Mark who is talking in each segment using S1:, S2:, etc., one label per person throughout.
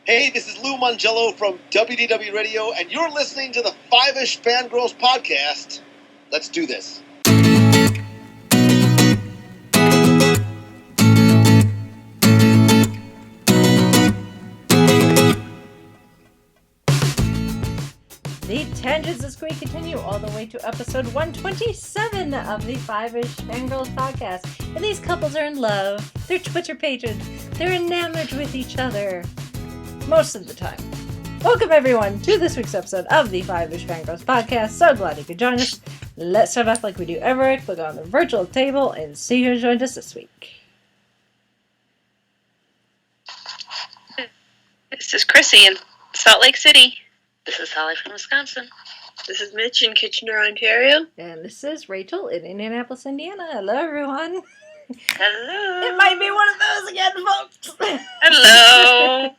S1: Hey, this is Lou Mangello from WDW Radio, and you're listening to the Five-ish Fangirls podcast. Let's do this.
S2: The tangents this week continue all the way to episode 127 of the Five-ish Fangirls podcast. And these couples are in love. They're Twitter pages. They're enamored with each other. Most of the time. Welcome everyone to this week's episode of the Five-ish Fangirls podcast. So glad you could join us. Let's start off like we do every week. Look on the virtual table and see who joined us this week.
S3: This is Chrissy in Salt Lake City.
S4: This is Holly from Wisconsin.
S5: This is Mitch in Kitchener, Ontario.
S2: And this is Rachel in Indianapolis, Indiana. Hello, everyone.
S4: Hello.
S2: It might be one of those again, folks.
S3: Hello.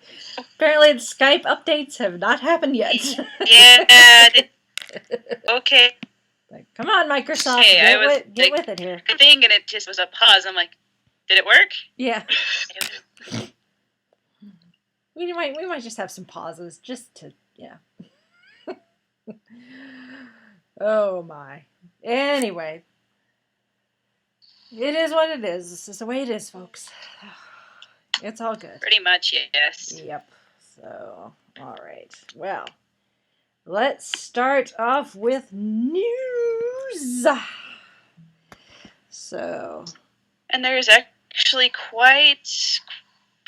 S2: Apparently, the Skype updates have not happened yet.
S3: Yeah. Okay.
S2: Like, come on, Microsoft.
S3: Hey,
S2: get with it here.
S3: Thing, and it just was a pause. I'm like, did it work?
S2: Yeah.
S3: I don't know.
S2: We might just have some pauses just to, yeah. Oh my. Anyway. It is what it is. This is the way it is, folks. It's all good.
S3: Pretty much, yes.
S2: Yep. So, all right. Well, let's start off with news. So.
S3: And there's actually quite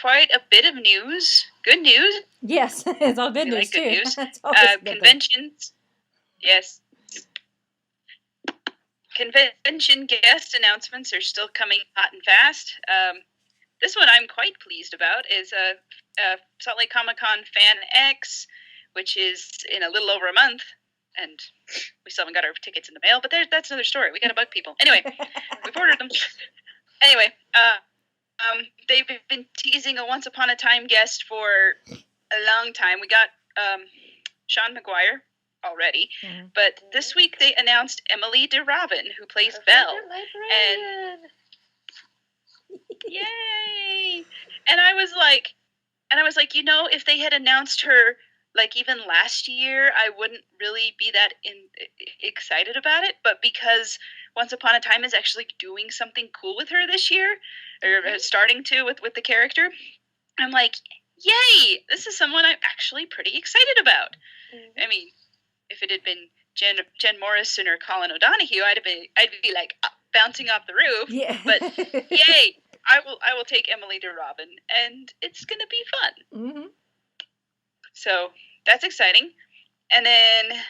S3: a bit of news. Good news.
S2: Yes, it's all good news,
S3: like good
S2: too.
S3: news.
S2: That's always a good thing.
S3: Conventions. Yes. Convention guest announcements are still coming hot and fast. This one I'm quite pleased about is Salt Lake Comic-Con Fan X, which is in a little over a month, and we still haven't got our tickets in the mail, but that's another story. We got to bug people. Anyway, we've ordered them. Anyway, they've been teasing a Once Upon a Time guest for a long time. We got Sean McGuire already, but this week they announced Emily DeRobin, who plays Belle, and yay! And I was like, if they had announced her like even last year, I wouldn't really be that excited about it, but because Once Upon a Time is actually doing something cool with her this year, or starting to with the character, I'm like, yay! This is someone I'm actually pretty excited about. I mean, if it had been Jen Morrison or Colin O'Donoghue, I'd be like bouncing off the roof.
S2: Yeah.
S3: But yay! I will take Emily DeRobin, and it's gonna be fun.
S2: Mm-hmm.
S3: So that's exciting. And then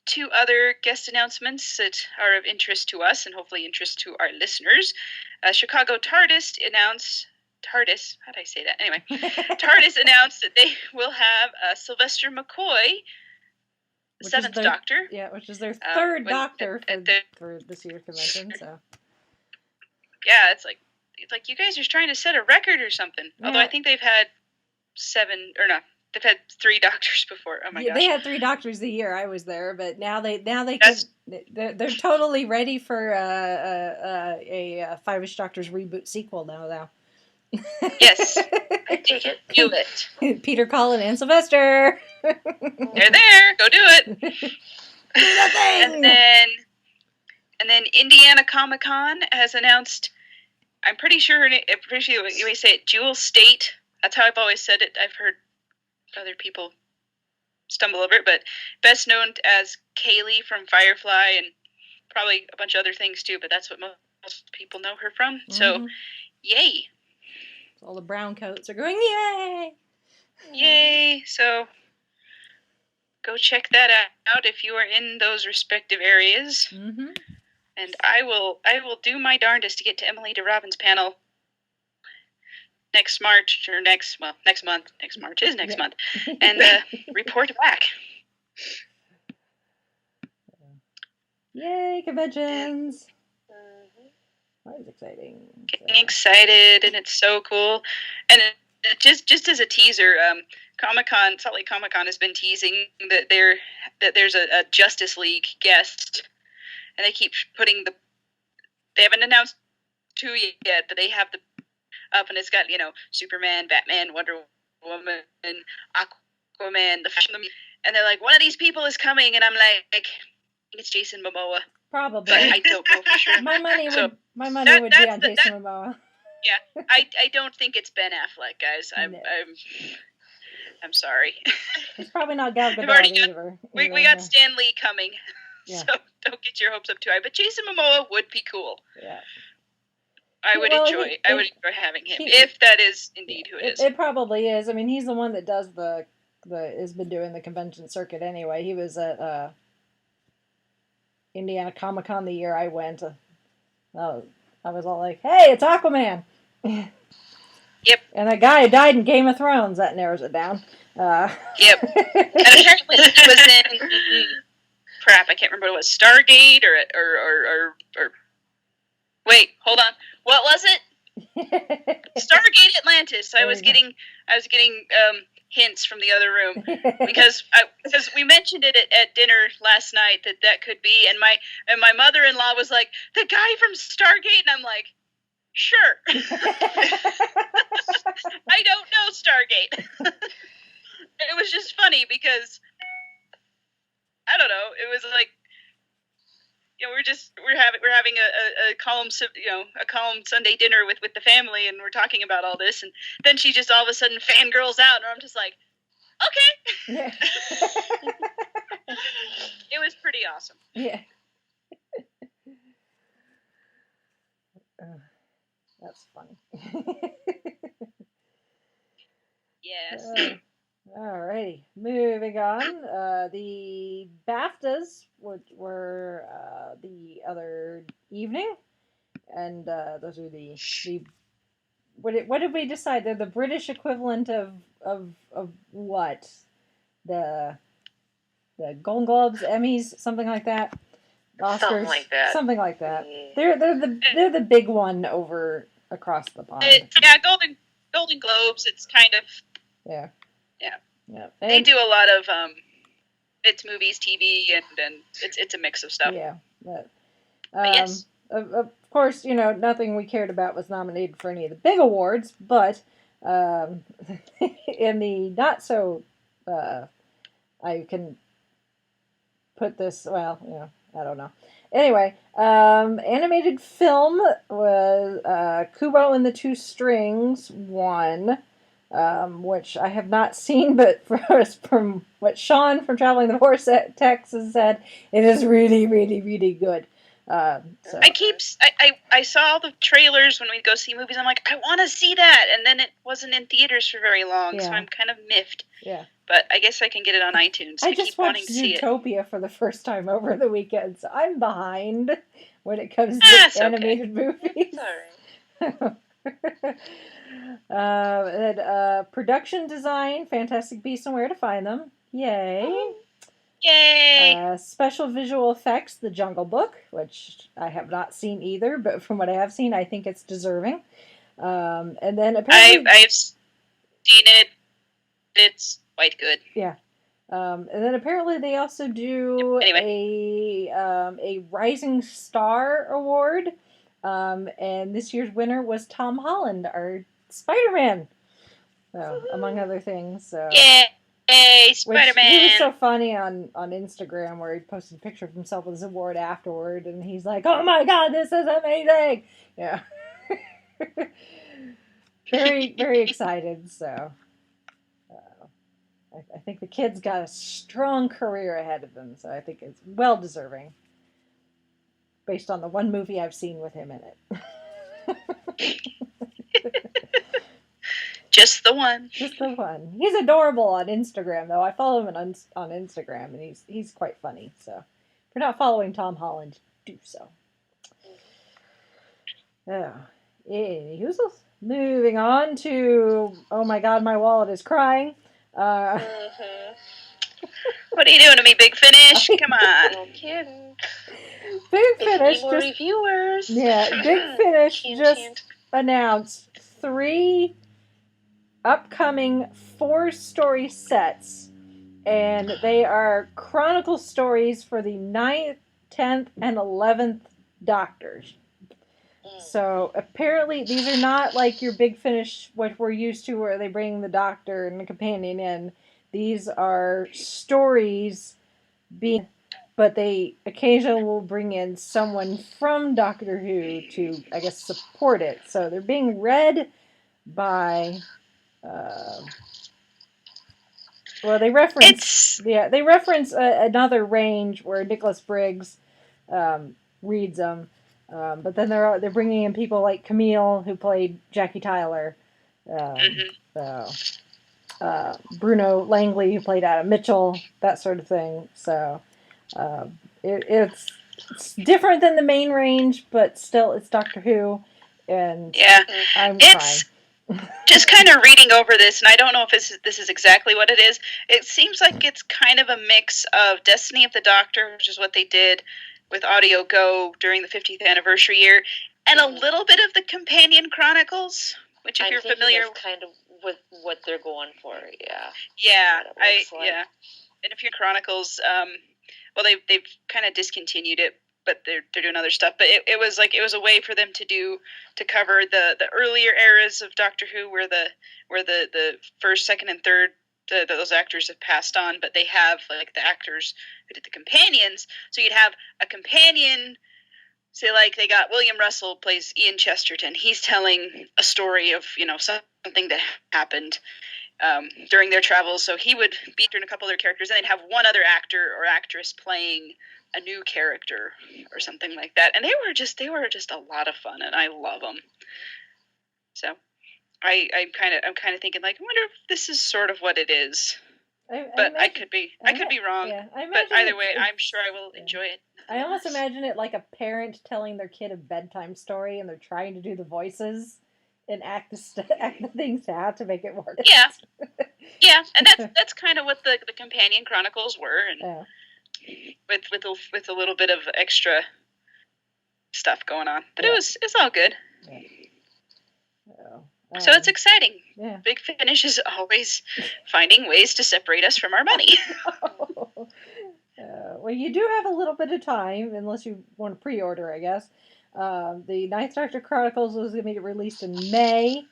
S3: 2 other guest announcements that are of interest to us and hopefully interest to our listeners. Chicago TARDIS announced. TARDIS, how did I say that? Anyway, TARDIS announced that they will have Sylvester McCoy, the Seventh Doctor.
S2: Yeah, which is their third Doctor for this year's convention. So.
S3: Yeah, it's like you guys are trying to set a record or something. Yeah. Although I think they've had 7 or no, they've had 3 Doctors before. Oh my gosh.
S2: They had 3 Doctors a year. I was there, but now they're totally ready for a Five-ish Doctors reboot sequel now. Though.
S3: Yes,
S4: I take it.
S3: Do it.
S2: Peter, Colin, and Sylvester.
S3: They're there. Go do it.
S2: Do that thing.
S3: And then Indiana Comic-Con has announced. I'm pretty sure you may say it, Jewel State. That's how I've always said it. I've heard other people stumble over it, but best known as Kaylee from Firefly and probably a bunch of other things too, but that's what most people know her from. Mm-hmm. So, yay.
S2: All the brown coats are going, yay!
S3: Yay! So, go check that out if you are in those respective areas.
S2: Mm-hmm.
S3: And I will do my darndest to get to Emily DeRobin's panel next March, or next month. Next March is next month. And report back.
S2: Yay, conventions! That was exciting.
S3: Getting excited, and it's so cool. And just as a teaser, Comic-Con, Salt Lake Comic-Con has been teasing that there's a Justice League guest. And they keep putting they haven't announced 2 yet, but they have up, and it's got, Superman, Batman, Wonder Woman, Aquaman, the Flash, and they're like, one of these people is coming, and I'm like, it's Jason Momoa.
S2: Probably.
S3: But I don't know for sure.
S2: My money
S3: So,
S2: would be on Jason Momoa.
S3: Yeah, I don't think it's Ben Affleck, guys. I'm sorry.
S2: It's probably not Gal Gadot either.
S3: We got Stan Lee coming, so don't get your hopes up too high. But Jason Momoa would be cool.
S2: Yeah.
S3: I would enjoy having him, if that is indeed who it is.
S2: It probably is. I mean, he's the one that does has been doing the convention circuit anyway. He was at Indiana Comic-Con the year I went. I was all like, hey, it's Aquaman!
S3: Yep.
S2: And that guy who died in Game of Thrones, that narrows it down.
S3: Yep. And apparently he was in crap, I can't remember what it was, Stargate or wait, hold on. What was it? Stargate Atlantis. I was getting hints from the other room because we mentioned it at dinner last night that could be, and my mother-in-law was like, the guy from Stargate, and I'm like, sure. I don't know Stargate. It was just funny because I don't know. It was like, we're having a calm Sunday dinner with the family, and we're talking about all this, and then she just all of a sudden fangirls out, and I'm just like, okay. Yeah. It was pretty awesome.
S2: Yeah. That's funny.
S3: Yes.
S2: Alrighty, moving on. The BAFTAs were the other evening, and those are the what did we decide? They're the British equivalent of what? The Golden Globes, Emmys, something like that. Oscars, something like that. Yeah. They're the big one over across the pond.
S3: Golden Globes. It's kind of
S2: yeah.
S3: They do a lot of it's movies, TV, and it's a mix of stuff.
S2: Yeah,
S3: but yes.
S2: Of course, nothing we cared about was nominated for any of the big awards, but in the not so, I can put this. Well, I don't know. Anyway, animated film was Kubo and the Two Strings won. Which I have not seen, but from what Sean from Traveling the Horse at Texas said, it is really, really, really good. So.
S3: I saw the trailers when we go see movies. I'm like, I want to see that, and then it wasn't in theaters for very long, so I'm kind of miffed.
S2: Yeah.
S3: But I guess I can get it on iTunes.
S2: I just watched Zootopia for the first time over the weekend, so I'm behind when it comes to animated movies.
S3: Sorry.
S2: Production design, Fantastic Beasts and Where to Find Them. Yay.
S3: Yay.
S2: Special visual effects, The Jungle Book, which I have not seen either, but from what I have seen, I think it's deserving. And then apparently...
S3: I've seen it. It's quite good.
S2: Yeah. And then apparently they also do a Rising Star Award. And this year's winner was Tom Holland, our Spider-Man, among other things. So.
S3: Yay, Spider-Man!
S2: He was so funny on Instagram where he posted a picture of himself with his award afterward, and he's like, "Oh my God, this is amazing!" Yeah, very, very excited. So, I think the kid's got a strong career ahead of him. So I think it's well deserving. Based on the one movie I've seen with him in it.
S3: Just the one.
S2: Just the one. He's adorable on Instagram, though. I follow him on Instagram, and he's quite funny. So, if you're not following Tom Holland, do so. Anywho, moving on to, oh my God, my wallet is crying.
S3: What are you doing to me, Big Finish? Come on.
S4: No kidding.
S2: Big Finish
S4: more reviewers.
S2: Yeah, Big Finish just announced 3 upcoming 4-story sets, and they are Chronicle stories for the 9th, 10th, and 11th Doctors. So apparently these are not like your Big Finish, what we're used to, where they bring the doctor and the companion in. These are stories being, but they occasionally will bring in someone from Doctor Who to, I guess, support it. So they're being read by. Well, they reference another range where Nicholas Briggs reads them, but then they're bringing in people like Camille, who played Jackie Tyler, Bruno Langley, who played Adam Mitchell, that sort of thing. So it's different than the main range, but still it's Doctor Who, and I'm crying.
S3: Just kind of reading over this, and I don't know if this is exactly what it is. It seems like it's kind of a mix of Destiny of the Doctor, which is what they did with Audio Go during the 50th anniversary year, and a little bit of the Companion Chronicles, which if you're familiar,
S4: that's kind of with what they're going for.
S3: And if you're Chronicles, well, they've kind of discontinued it, but they're doing other stuff. But it was a way for them to cover the earlier eras of Doctor Who, where the first, second, and third those actors have passed on, but they have like the actors who did the companions. So you'd have a companion. Say, like, they got William Russell plays Ian Chesterton. He's telling a story of something that happened during their travels. So he would be doing a couple of their characters, and they'd have one other actor or actress playing a new character or something like that. And they were just a lot of fun, and I love them. So I'm kind of thinking, like, I wonder if this is sort of what it is. I could be wrong.
S2: Yeah,
S3: but either way, I'm sure I will enjoy it.
S2: I almost imagine it like a parent telling their kid a bedtime story, and they're trying to do the voices and act the things out to make it work.
S3: Yeah, and that's kind of what the Companion Chronicles were, and with a little bit of extra stuff going on, but it's all good. So it's exciting.
S2: Yeah.
S3: Big Finish is always finding ways to separate us from our money.
S2: Well, you do have a little bit of time, unless you want to pre-order, I guess. The Ninth Doctor Chronicles is going to be released in May,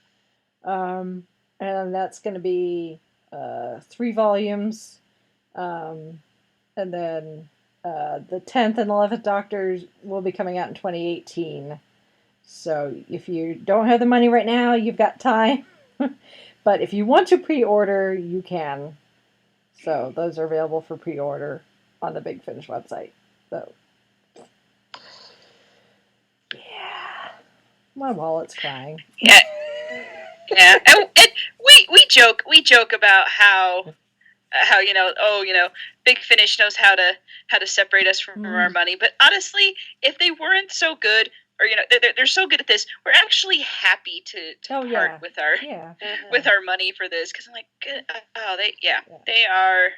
S2: and that's going to be 3 volumes, and then the 10th and 11th Doctors will be coming out in 2018. So if you don't have the money right now, you've got time. But if you want to pre-order, you can. So those are available for pre-order on the Big Finish website. So yeah, my wallet's crying.
S3: Yeah. And we joke about how Big Finish knows how to separate us from our money. But honestly, if they weren't so good, or they're so good at this, we're actually happy to part with our money for this, because I'm like, they are.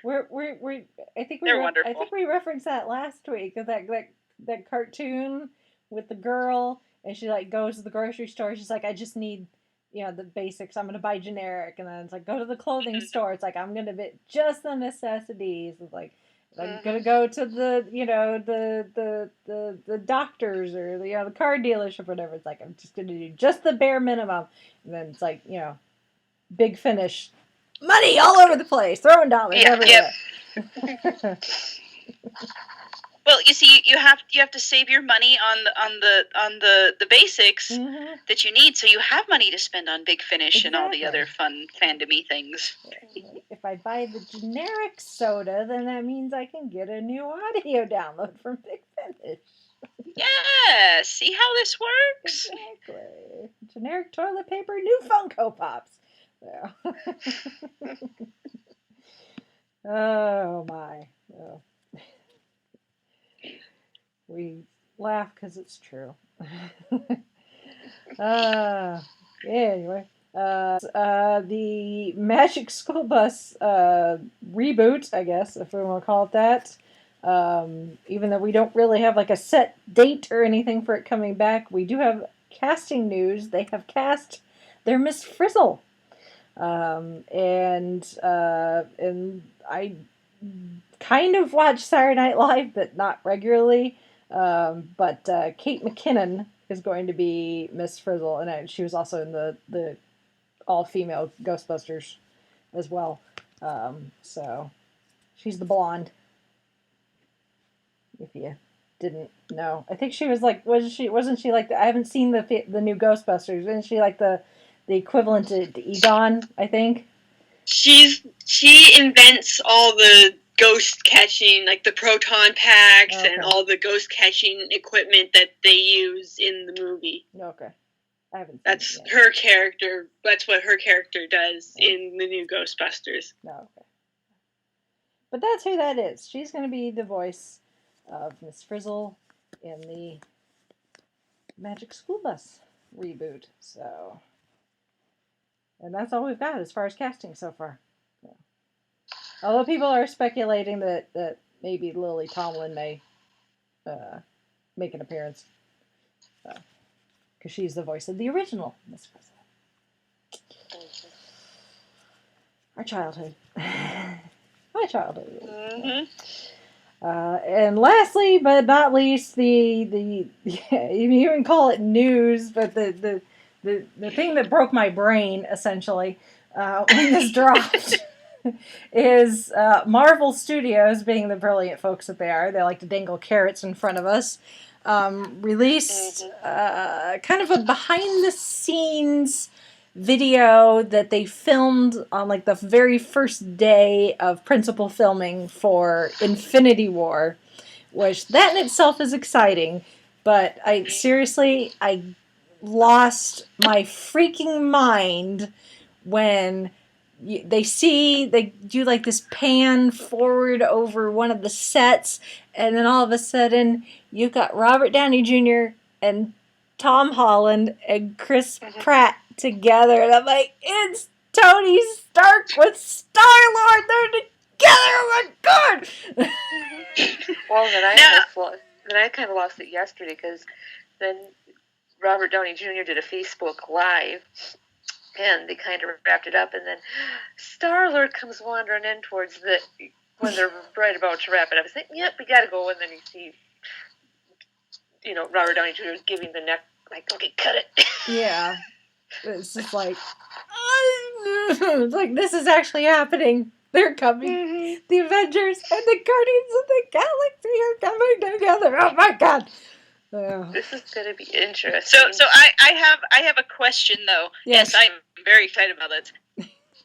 S2: I think
S3: they're wonderful.
S2: I think we referenced that last week, that cartoon with the girl, and she like goes to the grocery store. She's like, I just need the basics. I'm gonna buy generic, and then it's like, go to the clothing store. It's like, I'm gonna get just the necessities. It's like, I'm gonna go to the the doctors, or the car dealership or whatever. It's like, I'm just gonna do just the bare minimum. And then it's like, Big Finish, money all over the place, throwing dollars everywhere.
S3: Yep. Well, you see, you have to save your money on the basics that you need, so you have money to spend on Big Finish and all the other fun fandomy things.
S2: If I buy the generic soda, then that means I can get a new audio download from Big Finish.
S3: Yeah, see how this works?
S2: Exactly. Generic toilet paper, new Funko Pops. Yeah. Oh my. Oh. We laugh because it's true. Anyway, the Magic School Bus reboot, I guess, if we want to call it that. Even though we don't really have like a set date or anything for it coming back, we do have casting news. They have cast their Miss Frizzle, and I kind of watch Saturday Night Live, but not regularly. But Kate McKinnon is going to be Miss Frizzle, and she was also in the all-female Ghostbusters as well. So she's the blonde. If you didn't know, I think she was like, wasn't she like I haven't seen the new Ghostbusters. Isn't she like the equivalent to Egon? I think.
S5: She invents all the ghost catching, like the proton packs and all the ghost catching equipment that they use in the movie.
S2: Okay. I haven't seen
S5: That's
S2: it yet.
S5: her character. That's what her character does in the new Ghostbusters.
S2: No, okay. But that's who that is. She's going to be the voice of Miss Frizzle in the Magic School Bus reboot. So, and that's all we've got as far as casting so far. So. Although people are speculating that maybe Lily Tomlin may make an appearance. Because she's the voice of the original Miss Frizzle. Our childhood. My childhood.
S5: Mm-hmm.
S2: And lastly, but not least, the you even call it news, but the thing that broke my brain essentially when this dropped is Marvel Studios, being the brilliant folks that they are, they like to dangle carrots in front of us. Released kind of a behind the scenes video that they filmed on like the very first day of principal filming for Infinity War, which that in itself is exciting, but I lost my freaking mind when they do like this pan forward over one of the sets, and then all of a sudden you've got Robert Downey Jr. and Tom Holland and Chris Pratt together, and I'm like, it's Tony Stark with Star-Lord. They're together. Oh my god!
S4: Well, then I kind of lost it yesterday, because then Robert Downey Jr. did a Facebook Live, and they kind of wrapped it up, and then Star-Lord comes wandering in towards when they're right about to wrap it up. I said, yep, we gotta go, and then you see, Robert Downey Jr. is giving the neck, like, okay, cut it.
S2: Yeah. It's just like, it's like, this is actually happening. They're coming. Mm-hmm. The Avengers and the Guardians of the Galaxy are coming together. Oh my god.
S4: This is going to be interesting.
S3: So I have a question though. Yes, I'm very excited about this.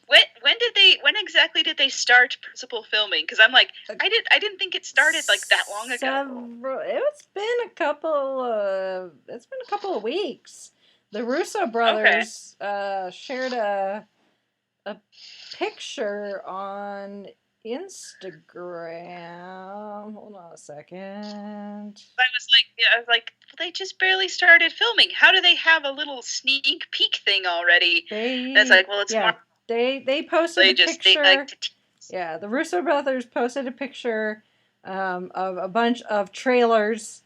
S3: When exactly did they start principal filming? Because I'm like, I didn't think it started like that long ago.
S2: It's been a couple of weeks. The Russo brothers shared a picture on Instagram. Hold on a second.
S3: I was like, well, they just barely started filming. How do they have a little sneak peek thing already? That's like, well, it's more.
S2: They posted a picture. The Russo brothers posted a picture of a bunch of trailers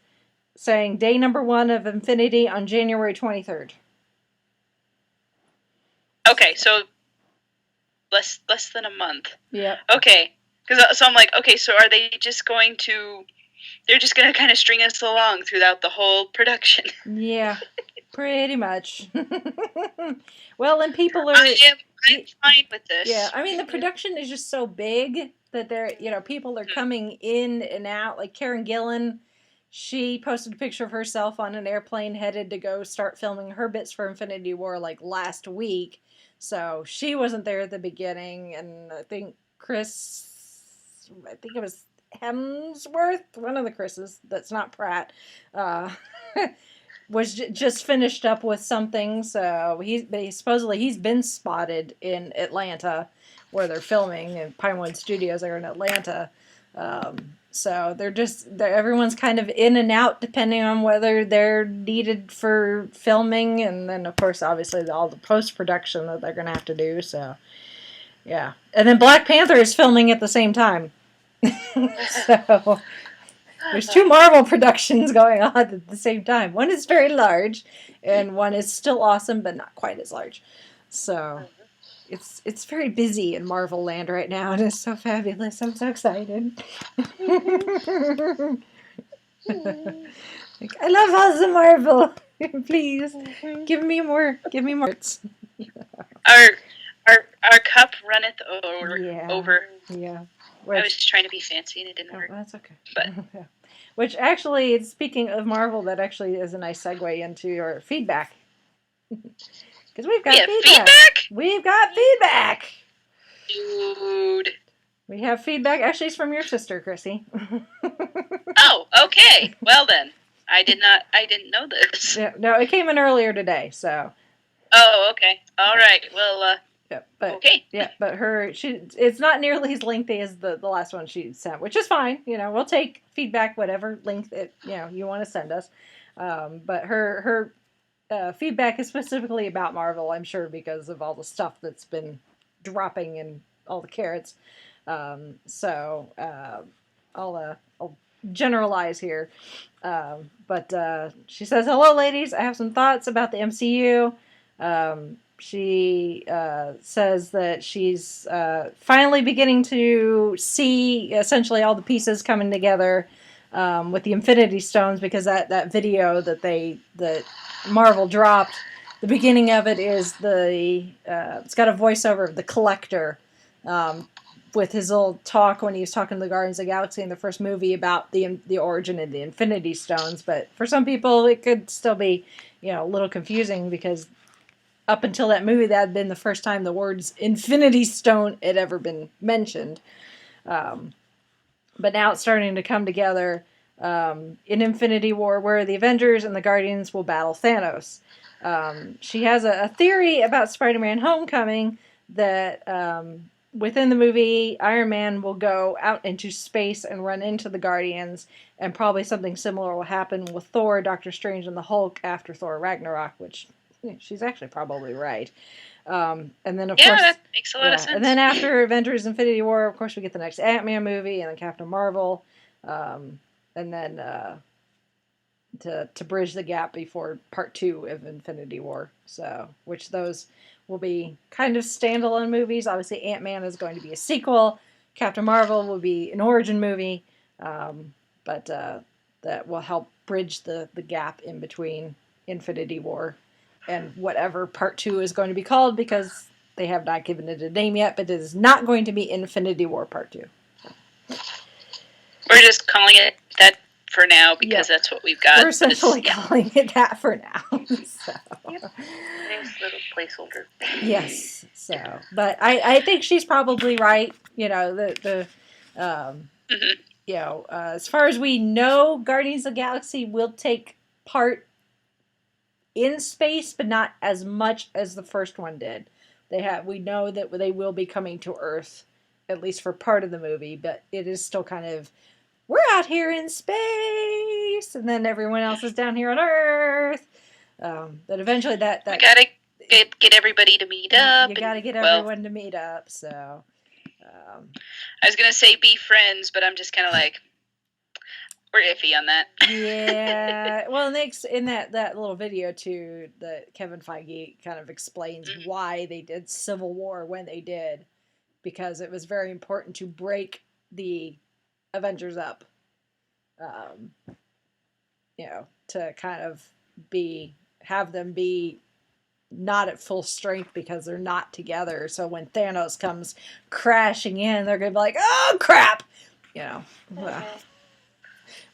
S2: saying day number 1 of Infinity on January 23rd.
S3: Okay, so less than a month.
S2: Yeah.
S3: Okay, so I'm like, okay, so are they just going to? They're just going to kind of string us along throughout the whole production.
S2: Yeah, pretty much. Well, and people are.
S3: I'm fine with this.
S2: Yeah, I mean the production is just so big that people are coming in and out. Like Karen Gillan, she posted a picture of herself on an airplane headed to go start filming her bits for Infinity War like last week. So she wasn't there at the beginning, and I think it was Hemsworth, one of the Chris's that's not Pratt, was just finished up with something. So supposedly he's been spotted in Atlanta where they're filming, and Pinewood Studios are in Atlanta. So everyone's kind of in and out depending on whether they're needed for filming, and then of course obviously all the post-production that they're going to have to do. So yeah, and then Black Panther is filming at the same time. So there's 2 Marvel productions going on at the same time. One is very large, and one is still awesome, but not quite as large. So it's very busy in Marvel land right now, and it's so fabulous. I'm so excited. I love House of Marvel. Please, give me more. Give me more.
S3: Our cup runneth over.
S2: Yeah.
S3: I was trying to be fancy and it didn't work.
S2: That's okay.
S3: But
S2: yeah. Which actually, speaking of Marvel, that actually is a nice segue into your feedback. Because we've got feedback. We've got feedback.
S3: Dude.
S2: We have feedback. Actually, it's from your sister, Chrissy.
S3: Oh, okay. Well then, I didn't know this.
S2: Yeah, no, it came in earlier today, so.
S3: Oh, okay. All right. Well,
S2: yeah, but,
S3: okay.
S2: Yeah, but it's not nearly as lengthy as the last one she sent, which is fine. We'll take feedback, whatever length you want to send us. But her feedback is specifically about Marvel, I'm sure, because of all the stuff that's been dropping and all the carrots. So I'll generalize here. But she says, "Hello, ladies. I have some thoughts about the MCU." She says that she's finally beginning to see essentially all the pieces coming together with the Infinity Stones, because that video that Marvel dropped, the beginning of it is it's got a voiceover of the Collector with his old talk when he was talking to the Guardians of the Galaxy in the first movie about the origin of the Infinity Stones. But for some people, it could still be a little confusing, because up until that movie, that had been the first time the words Infinity Stone had ever been mentioned. But now it's starting to come together in Infinity War, where the Avengers and the Guardians will battle Thanos. She has a theory about Spider-Man Homecoming that within the movie, Iron Man will go out into space and run into the Guardians, and probably something similar will happen with Thor, Doctor Strange, and the Hulk after Thor Ragnarok, which she's actually probably right. And then, of course,
S3: that makes a lot of sense.
S2: And then after Avengers Infinity War, of course, we get the next Ant-Man movie, and then Captain Marvel, and then to bridge the gap before Part 2 of Infinity War. So, which those will be kind of standalone movies. Obviously, Ant-Man is going to be a sequel. Captain Marvel will be an origin movie, but that will help bridge the gap in between Infinity War and whatever Part 2 is going to be called, because they have not given it a name yet, but it is not going to be Infinity War Part 2.
S3: We're just calling it that for now, because that's what we've got.
S2: We're essentially calling it that for now. So.
S4: Yep. Nice little placeholder.
S2: Yes. So, but I think she's probably right. As far as we know, Guardians of the Galaxy will take part in space, but not as much as the first one did. We know that they will be coming to Earth, at least for part of the movie, but it is still kind of, we're out here in space, and then everyone else is down here on Earth. But eventually we
S3: gotta get everybody to meet up.
S2: You gotta get everyone to meet up, so.
S3: I was gonna say be friends, but I'm just kind of like, we're iffy on that.
S2: Yeah. Well, in that little video, too, that Kevin Feige kind of explains why they did Civil War when they did, because it was very important to break the Avengers up, to kind of have them be not at full strength because they're not together. So when Thanos comes crashing in, they're going to be like, oh, crap!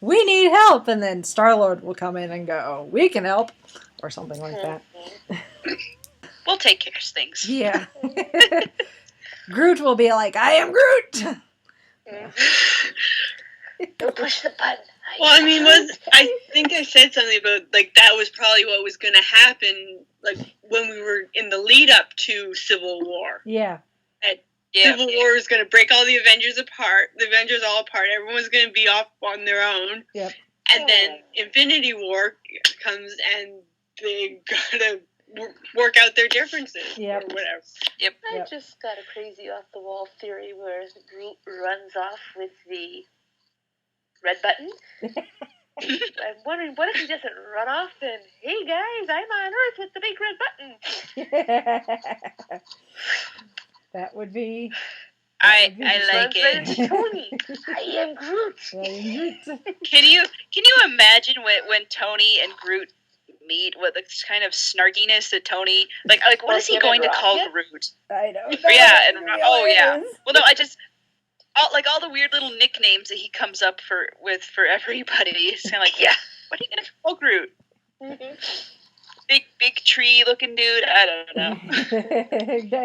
S2: We need help! And then Star-Lord will come in and go, we can help! Or something like that.
S3: We'll take care of things.
S2: Yeah. Groot will be like, I am Groot!
S4: Don't push the button.
S5: Well, I think I said something about, that was probably what was going to happen, when we were in the lead up to Civil War.
S2: Yeah.
S5: Civil War is going to break all the Avengers apart. The Avengers all apart. Everyone's going to be off on their own.
S2: Yep.
S5: And then Infinity War comes, and they got to work out their differences. Or whatever.
S3: Yep.
S4: I just got a crazy off-the-wall theory where Groot runs off with the red button. I'm wondering, what if he doesn't run off and, hey guys, I'm on Earth with the big red button.
S2: That would be...
S3: I like it.
S4: Tony, I am Groot.
S3: Can you imagine when Tony and Groot meet what the kind of snarkiness that Tony like what is he going to call Groot?
S2: I don't know.
S3: Yeah, and
S2: really
S3: yeah.
S2: is.
S3: Well, no, all the weird little nicknames that he comes up with for everybody. It's kind of like, yeah, what are you gonna call Groot?
S4: Mm-hmm.
S3: Big tree looking dude. I don't know.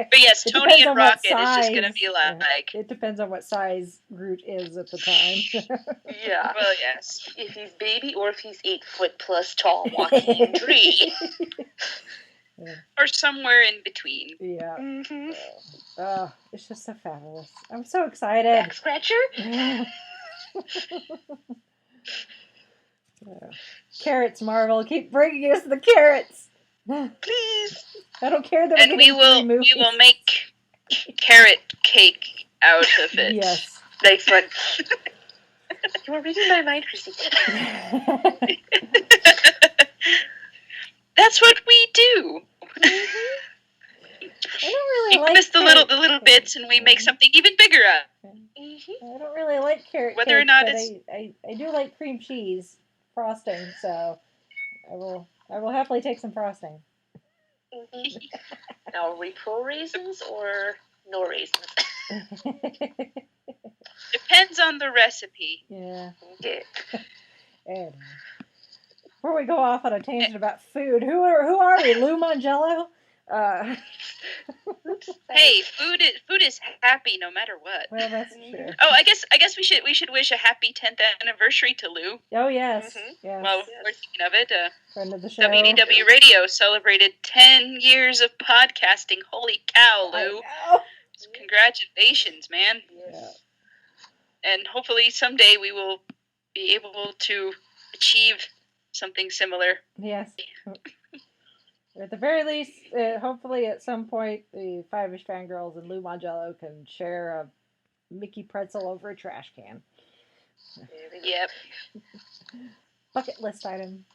S3: But yes,
S2: It
S3: Tony
S2: depends
S3: and
S2: on what
S3: Rocket is just gonna
S2: size-
S3: be like.
S2: It depends on what size Groot is at the time.
S4: Yeah.
S3: Well, yes.
S4: If he's baby or if he's 8 foot plus tall walking tree.
S3: Or somewhere in between.
S2: Yeah.
S4: Mm-hmm.
S2: It's just so fabulous. I'm so excited.
S4: Back scratcher?
S2: Yeah. Carrots, Marvel. Keep bringing us the carrots.
S4: Please.
S2: I don't care that
S3: And we will make carrot cake out of it.
S2: Yes.
S4: Nice one. You were reading my mind, Chrissy.
S3: That's what we do.
S2: I don't really
S3: You
S2: like
S3: give us the little bits, and we make something even bigger out.
S2: I don't really like carrot
S3: Whether
S2: cake,
S3: or not
S2: but
S3: it's
S2: I do like cream cheese frosting, so I will happily take some frosting.
S4: Now, are we pro raisins or no raisins?
S3: depends on the recipe.
S2: Yeah.
S4: Okay.
S2: And before we go off on a tangent about food, who are we? Lou Mangello?
S3: Hey, food is happy no matter what.
S2: Well, that's true.
S3: Oh, I guess we should wish a happy 10th anniversary to Lou.
S2: Oh yes,
S4: Mhm.
S2: yes.
S3: Well, we're thinking of it.
S2: Friend of the show.
S3: WDW Radio celebrated 10 years of podcasting. Holy cow,
S2: I
S3: Lou!
S2: know.
S3: Congratulations, man.
S2: Yeah.
S3: And hopefully someday we will be able to achieve something similar.
S2: Yes. At the very least, hopefully at some point, the Five-ish Fangirls and Lou Mangello can share a Mickey pretzel over a trash can.
S3: Yep.
S2: Bucket list item.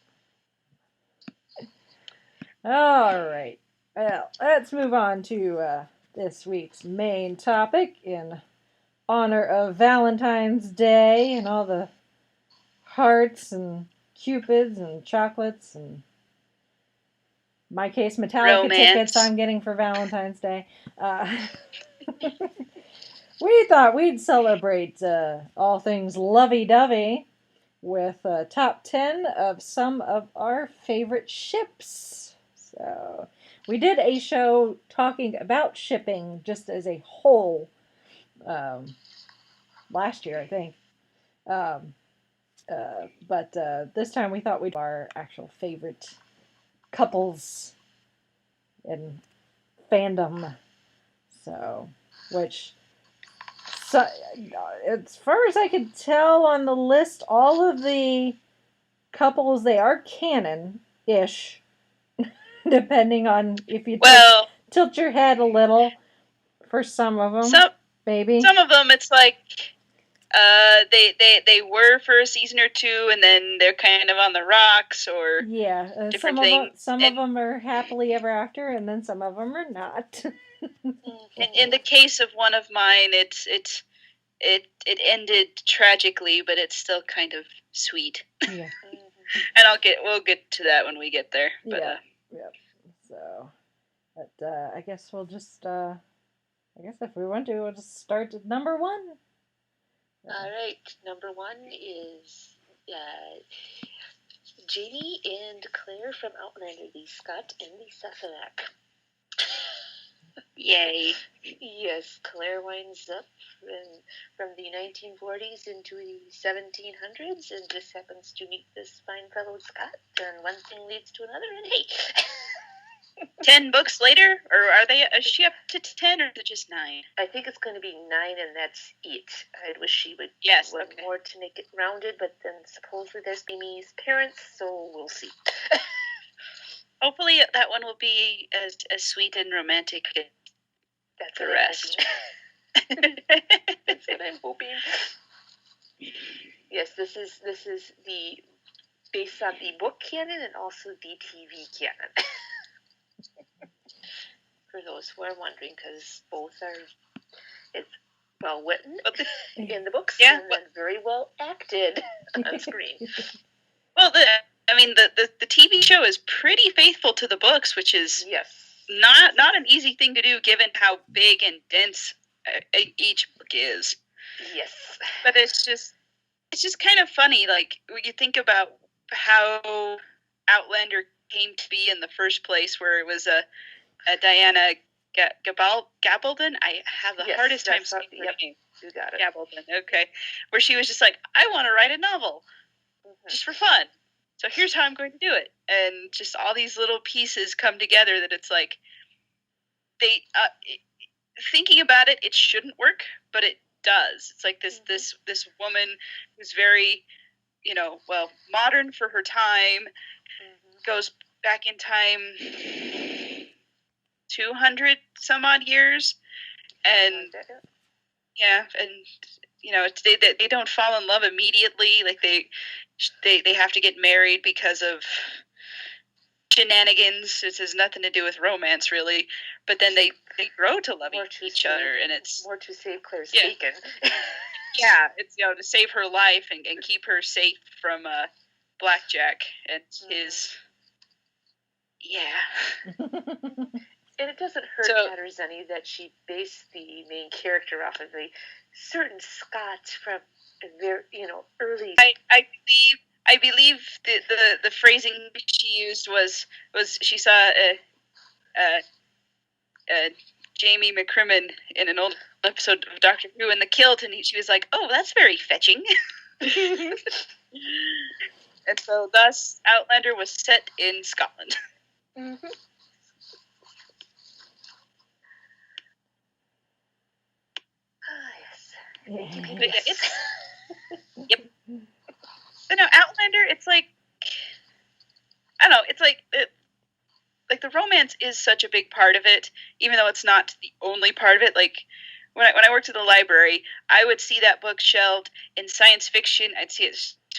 S2: All right. Well, let's move on to this week's main topic in honor of Valentine's Day and all the hearts and cupids and chocolates and, in my case, Metallica
S3: Romance.
S2: tickets I'm getting for Valentine's Day. We thought we'd celebrate all things lovey-dovey with a top 10 of some of our favorite ships. So we did a show talking about shipping just as a whole last year, I think. But this time we thought we'd do our actual favorite couples in fandom. So, as far as I could tell on the list, all of the couples, they are canon-ish, depending on if you tilt your head a little for some of them, maybe.
S3: Some of them, it's like they were for a season or two, and then they're kind of on the rocks, or different things.
S2: Some of them are happily ever after, and then some of them are not.
S3: In the case of one of mine, it ended tragically, but it's still kind of sweet.
S2: Yeah.
S3: And we'll get to that when we get there. But
S2: So, but I guess we'll just I guess if we want to, we'll just start at number one.
S4: All right, number one is Jamie and Claire from Outlander, the Scott and the Sassenach.
S3: Yay.
S4: Yes, Claire winds up from the 1940s into the 1700s and just happens to meet this fine fellow Scott, and one thing leads to another, and hey!
S3: 10 books later? Or is she up to 10, or is it just 9?
S4: I think it's going to be 9, and that's it. I wish she would
S3: okay.
S4: more to make it rounded, but then supposedly there's Amy's parents, so we'll see.
S3: Hopefully that one will be as sweet and romantic as the rest.
S4: That's what I'm hoping. Yes, this is the based on the book canon and also the TV canon. For those who are wondering, because both it's well written in the books and then very well acted on screen.
S3: Well, I mean, the TV show is pretty faithful to the books, which is not an easy thing to do given how big and dense each book is.
S4: Yes.
S3: But it's just kind of funny, like, when you think about how Outlander came to be in the first place, where it was a Diana Gabaldon. I have the hardest time saying her name.
S4: You got it.
S3: Gabaldon, okay. Where she was just like, I want to write a novel, just for fun. So here's how I'm going to do it. And just all these little pieces come together that it's like, they, thinking about it, it shouldn't work, but it does. It's like this woman who's very, modern for her time, goes back in time 200 some odd years, and they don't fall in love immediately. Like they have to get married because of shenanigans. It has nothing to do with romance, really. But then they grow to love each other, and it's
S4: more to save Claire's bacon.
S3: Yeah, it's to save her life and keep her safe from Blackjack and his. Yeah.
S4: And it doesn't hurt Pattersoni that she based the main character off of a certain Scot from their, early.
S3: I believe the phrasing she used was she saw Jamie McCrimmon in an old episode of Doctor Who in the kilt, and she was like, "Oh, that's very fetching." And so, thus, Outlander was set in Scotland.
S4: Mm-hmm.
S3: Yes. Yep. But no, Outlander, it's like, I don't know, it's like the romance is such a big part of it, even though it's not the only part of it. Like, when I worked at the library, I would see that book shelved in science fiction. I'd see it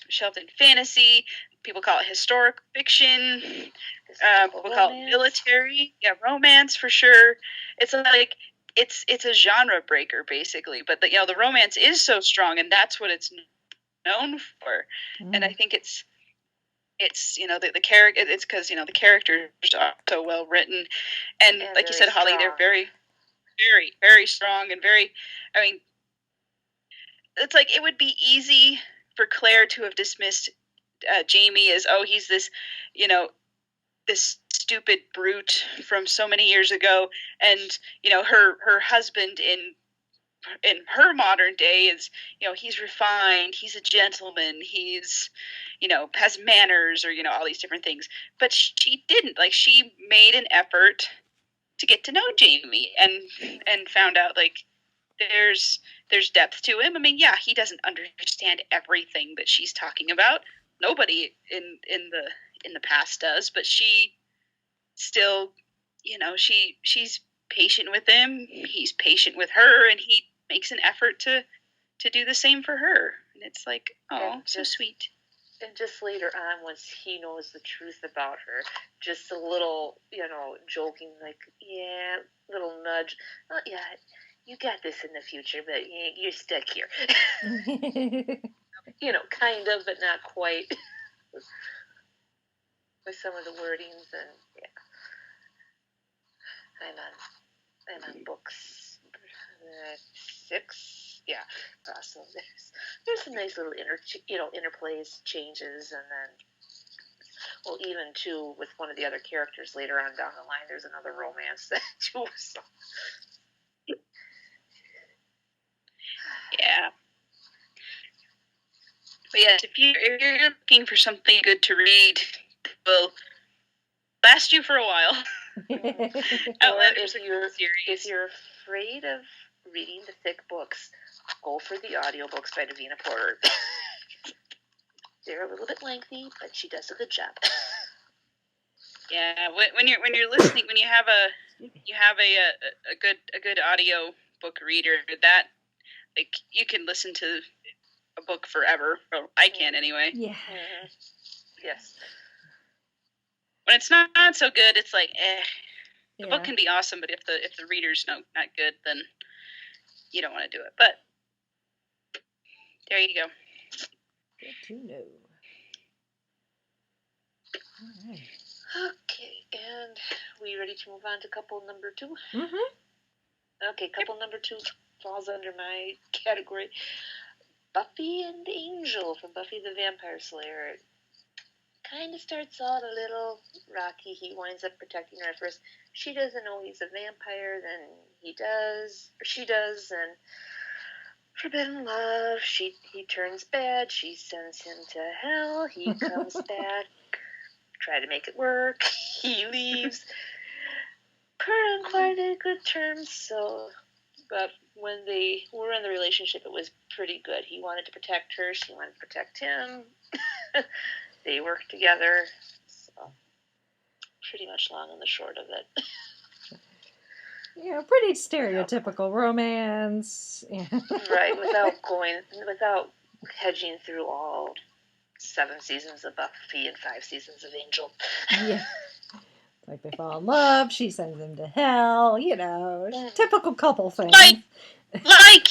S3: shelved in fantasy. People call it historic fiction. People call it military. Yeah, romance for sure. It's like it's a genre breaker basically. But the romance is so strong, and that's what it's known for. And I think it's the character. It's because the characters are so well written, and like you said, Holly, strong. They're very, very, very strong and very. I mean, it's like it would be easy for Claire to have dismissed Jamie as, oh, he's this, this stupid brute from so many years ago, and her husband in her modern day is, he's refined, he's a gentleman, he's, has manners, or all these different things. But she didn't. Like, she made an effort to get to know Jamie and found out, like, there's depth to him. I mean, yeah, he doesn't understand everything that she's talking about. Nobody in the past does, but she still, she's patient with him. He's patient with her, and he makes an effort to do the same for her. And it's like, oh, so sweet.
S4: And just later on, once he knows the truth about her, just a little, joking, like, yeah, little nudge. Oh, yeah, you got this in the future, but you're stuck here. Kind of, but not quite. With some of the wordings, and yeah. I'm on books 6. Yeah. So there's some nice little interplays, changes, and then, even too, with one of the other characters later on down the line, there's another romance that too. So.
S3: Yeah. But yes, if you're looking for something good to read, it will last you for a while.
S4: If you're afraid of reading the thick books, go for the audiobooks by Davina Porter. They're a little bit lengthy, but she does a good job.
S3: Yeah, when you're listening, when you have a good audio book reader, that, like, you can listen to a book forever. Well, I can anyway.
S2: Yeah.
S4: Mm-hmm. Yes.
S3: When it's not so good, it's like, The book can be awesome, but if the reader's not good, then you don't want to do it. But there you go.
S2: Good to know. All right.
S4: Okay, and we ready to move on to couple number 2?
S2: Mm-hmm.
S4: Okay, couple number 2 falls under my category. Buffy and Angel from Buffy the Vampire Slayer. It kind of starts out a little rocky. He winds up protecting her at first. She doesn't know he's a vampire, then he does, or she does, and forbidden love. He turns bad. She sends him to hell. He comes back. Try to make it work. He leaves. Per on quite a good terms. So, but when they were in the relationship, it was pretty good. He wanted to protect her. She wanted to protect him. They worked together. So, pretty much long and the short of it.
S2: Yeah, pretty stereotypical romance. Yeah.
S4: Right, without hedging through all 7 seasons of Buffy and 5 seasons of Angel.
S2: Yeah. Like they fall in love, she sends him to hell, typical couple thing.
S3: Like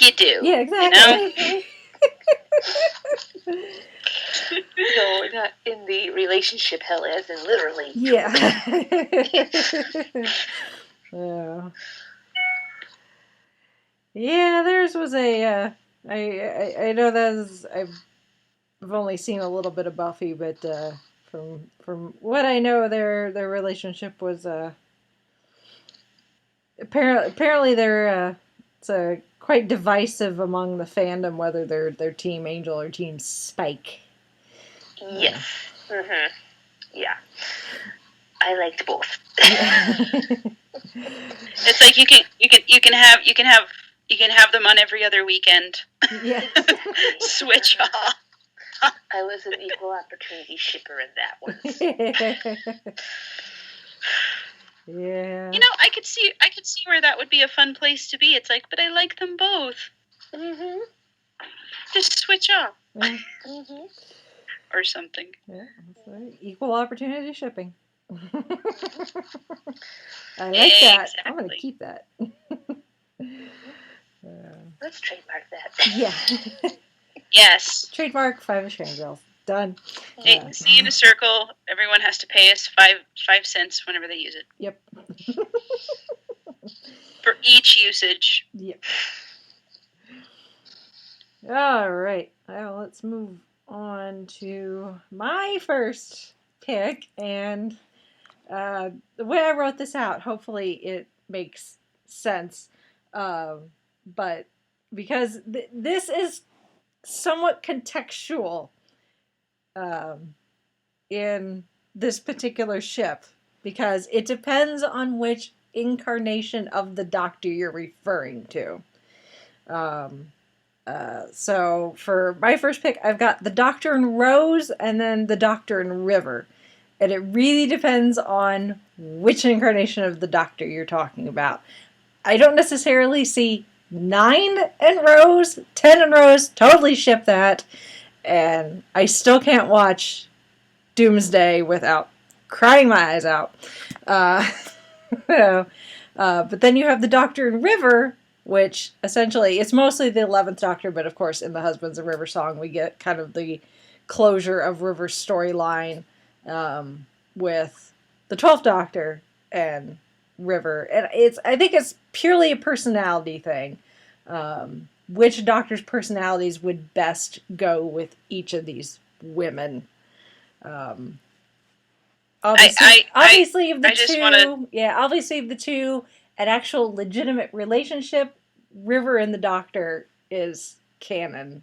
S3: you do.
S2: Yeah, exactly.
S4: No, not in the relationship hell, as in literally.
S2: Yeah. Yeah. Yeah, theirs was a. I know I've only seen a little bit of Buffy, but from what I know, their relationship was apparently they're it's quite divisive among the fandom whether they're Team Angel or Team Spike.
S4: Yes. Mm-hmm. Yeah. I liked both.
S3: It's like you can have them on every other weekend.
S2: Yeah.
S3: Switch off.
S4: I was an equal opportunity shipper in that one.
S2: Yeah.
S3: I could see where that would be a fun place to be. It's like, but I like them both.
S4: Mm-hmm.
S3: Just switch off.
S4: Mm-hmm.
S3: Or something.
S2: Yeah, that's right. Equal opportunity shipping. I like that. I'm going to keep that.
S4: Let's trademark that.
S2: Yeah.
S3: Yes.
S2: Trademark 5-ish Fangirls. Done.
S3: See in a circle. Everyone has to pay us 5 cents whenever they use it.
S2: Yep.
S3: For each usage.
S2: Yep. All right. Well, let's move on to my first pick, and the way I wrote this out, hopefully it makes sense, but because this is somewhat contextual in this particular ship, because it depends on which incarnation of the Doctor you're referring to. So for my first pick, I've got the Doctor and Rose and then the Doctor and River. And it really depends on which incarnation of the Doctor you're talking about. I don't necessarily see 9 and Rose, 10 and Rose, totally ship that. And I still can't watch Doomsday without crying my eyes out. But then you have the Doctor and River, which essentially, it's mostly the 11th Doctor, but of course in the Husbands of River song we get kind of the closure of River's storyline with the 12th Doctor and River. And I think it's purely a personality thing. Which Doctor's personalities would best go with each of these women. Obviously of the two, an actual legitimate relationship, River and the Doctor is canon.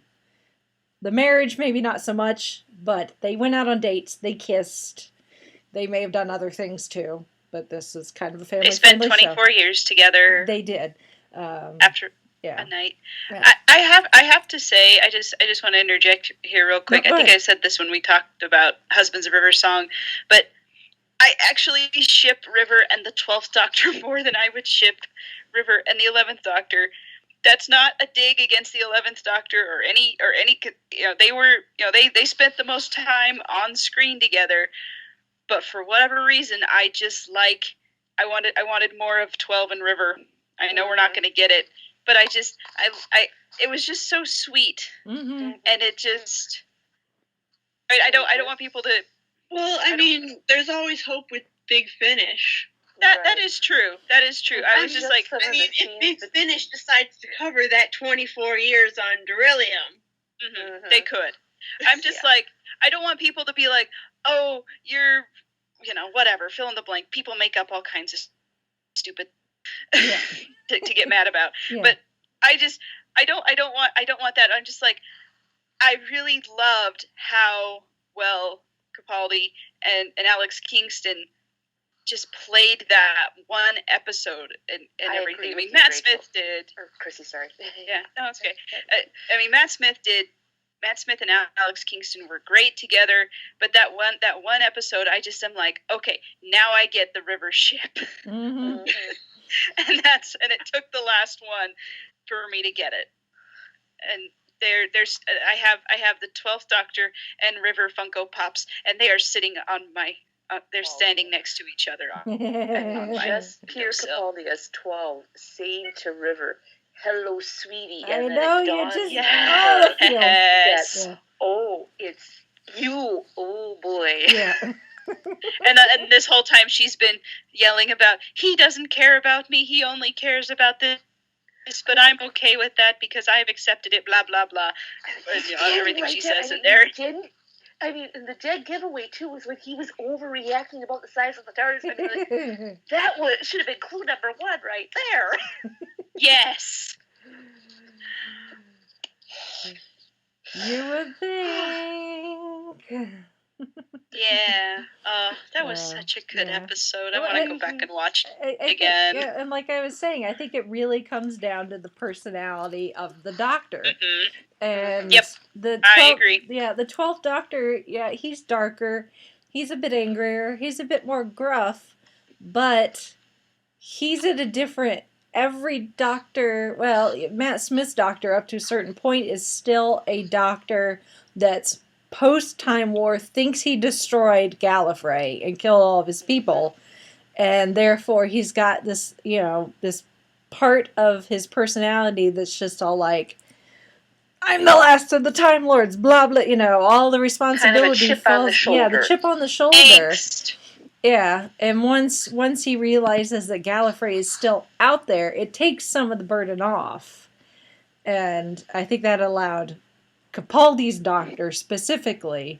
S2: The marriage, maybe not so much, but they went out on dates, they kissed, they may have done other things too, but this is kind of a family-friendly show.
S3: They spent 24 years together.
S2: They did.
S3: After a night.
S2: Yeah.
S3: I have to say, I just want to interject here real quick. I think I said this when we talked about Husbands of River song, but I actually ship River and the 12th Doctor more than I would ship River and the 11th Doctor. That's not a dig against the 11th Doctor or any they spent the most time on screen together, but for whatever reason I wanted more of 12 and River. I know we're not going to get it, but it was just so sweet.
S2: Mm-hmm.
S3: And it just I don't want people to
S5: Well, I mean, there's always hope with Big Finish.
S3: That is true. That is true. I was just like,
S5: I mean, if Big Finish decides to cover that 24 years on Beryllium,
S3: they could. I'm just like, I don't want people to be like, oh, you're, whatever, fill in the blank. People make up all kinds of stupid to get mad about. Yeah. But I don't want that. I'm just like, I really loved how well Capaldi and Alex Kingston just played that one episode and everything. I mean, Matt Smith did.
S4: Or Chrissy, sorry.
S3: Yeah, no, it's okay. I mean, Matt Smith and Alex Kingston were great together, but that one episode, I just am like, okay, now I get the river ship, and it took the last one for me to get it, and there's I have the 12th Doctor and River Funko Pops, and they are sitting on my. They're standing next to each other.
S4: Just Peter Capaldi as 12 saying to River, "Hello, sweetie."
S2: And I know you just.
S3: Yes.
S4: Oh, it's you. Oh boy.
S2: Yeah.
S3: and this whole time she's been yelling about, he doesn't care about me. He only cares about this. But I'm okay with that because I've accepted it. Blah blah blah. Everything she says in there.
S4: And the dead giveaway, too, was when he was overreacting about the size of the TARDIS. I mean, that should have been clue number 1 right there.
S3: Yes.
S2: You would think.
S3: Yeah. That was such a good episode. I want to go back and watch it again.
S2: And like I was saying, I think it really comes down to the personality of the Doctor.
S3: Mm-hmm.
S2: And
S3: I agree.
S2: Yeah, the 12th Doctor, he's darker. He's a bit angrier. He's a bit more gruff. But he's at a different... Every Doctor... Well, Matt Smith's Doctor, up to a certain point, is still a Doctor that's post-Time War, thinks he destroyed Gallifrey and killed all of his people. And therefore, he's got this, this part of his personality that's just all like... I'm the last of the Time Lords, blah, blah, all the responsibility.
S4: Kind of a chip on the shoulder.
S2: Yeah, the chip on the shoulder.
S3: Angst.
S2: Yeah, and once he realizes that Gallifrey is still out there, it takes some of the burden off. And I think that allowed Capaldi's Doctor specifically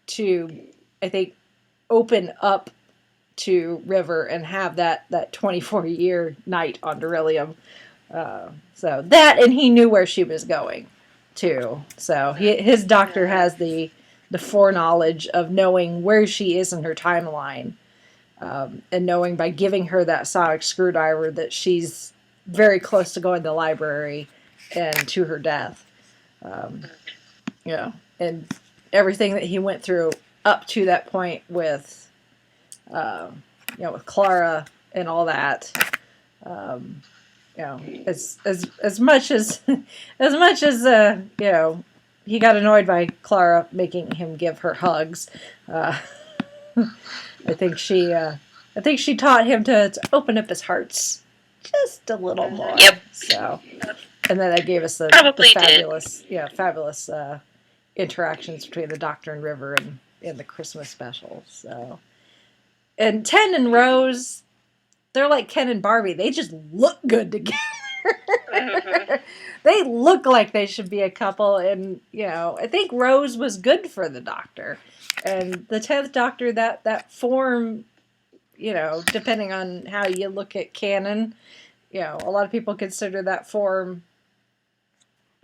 S2: to, I think, open up to River and have that 24-year night on Beryllium. So that, and he knew where she was going. Too. So his Doctor has the foreknowledge of knowing where she is in her timeline, and knowing by giving her that sonic screwdriver that she's very close to going to the library and to her death. And everything that he went through up to that point with, with Clara and all that. As much as he got annoyed by Clara making him give her hugs. I think she taught him to open up his hearts just a little more.
S3: Yep.
S2: So, and then that gave us the fabulous interactions between the Doctor and River in the Christmas special. So, and Ten and Rose. They're like Ken and Barbie. They just look good together. Mm-hmm. They look like they should be a couple. And, I think Rose was good for the Doctor. And the 10th Doctor, that form, depending on how you look at canon, a lot of people consider that form...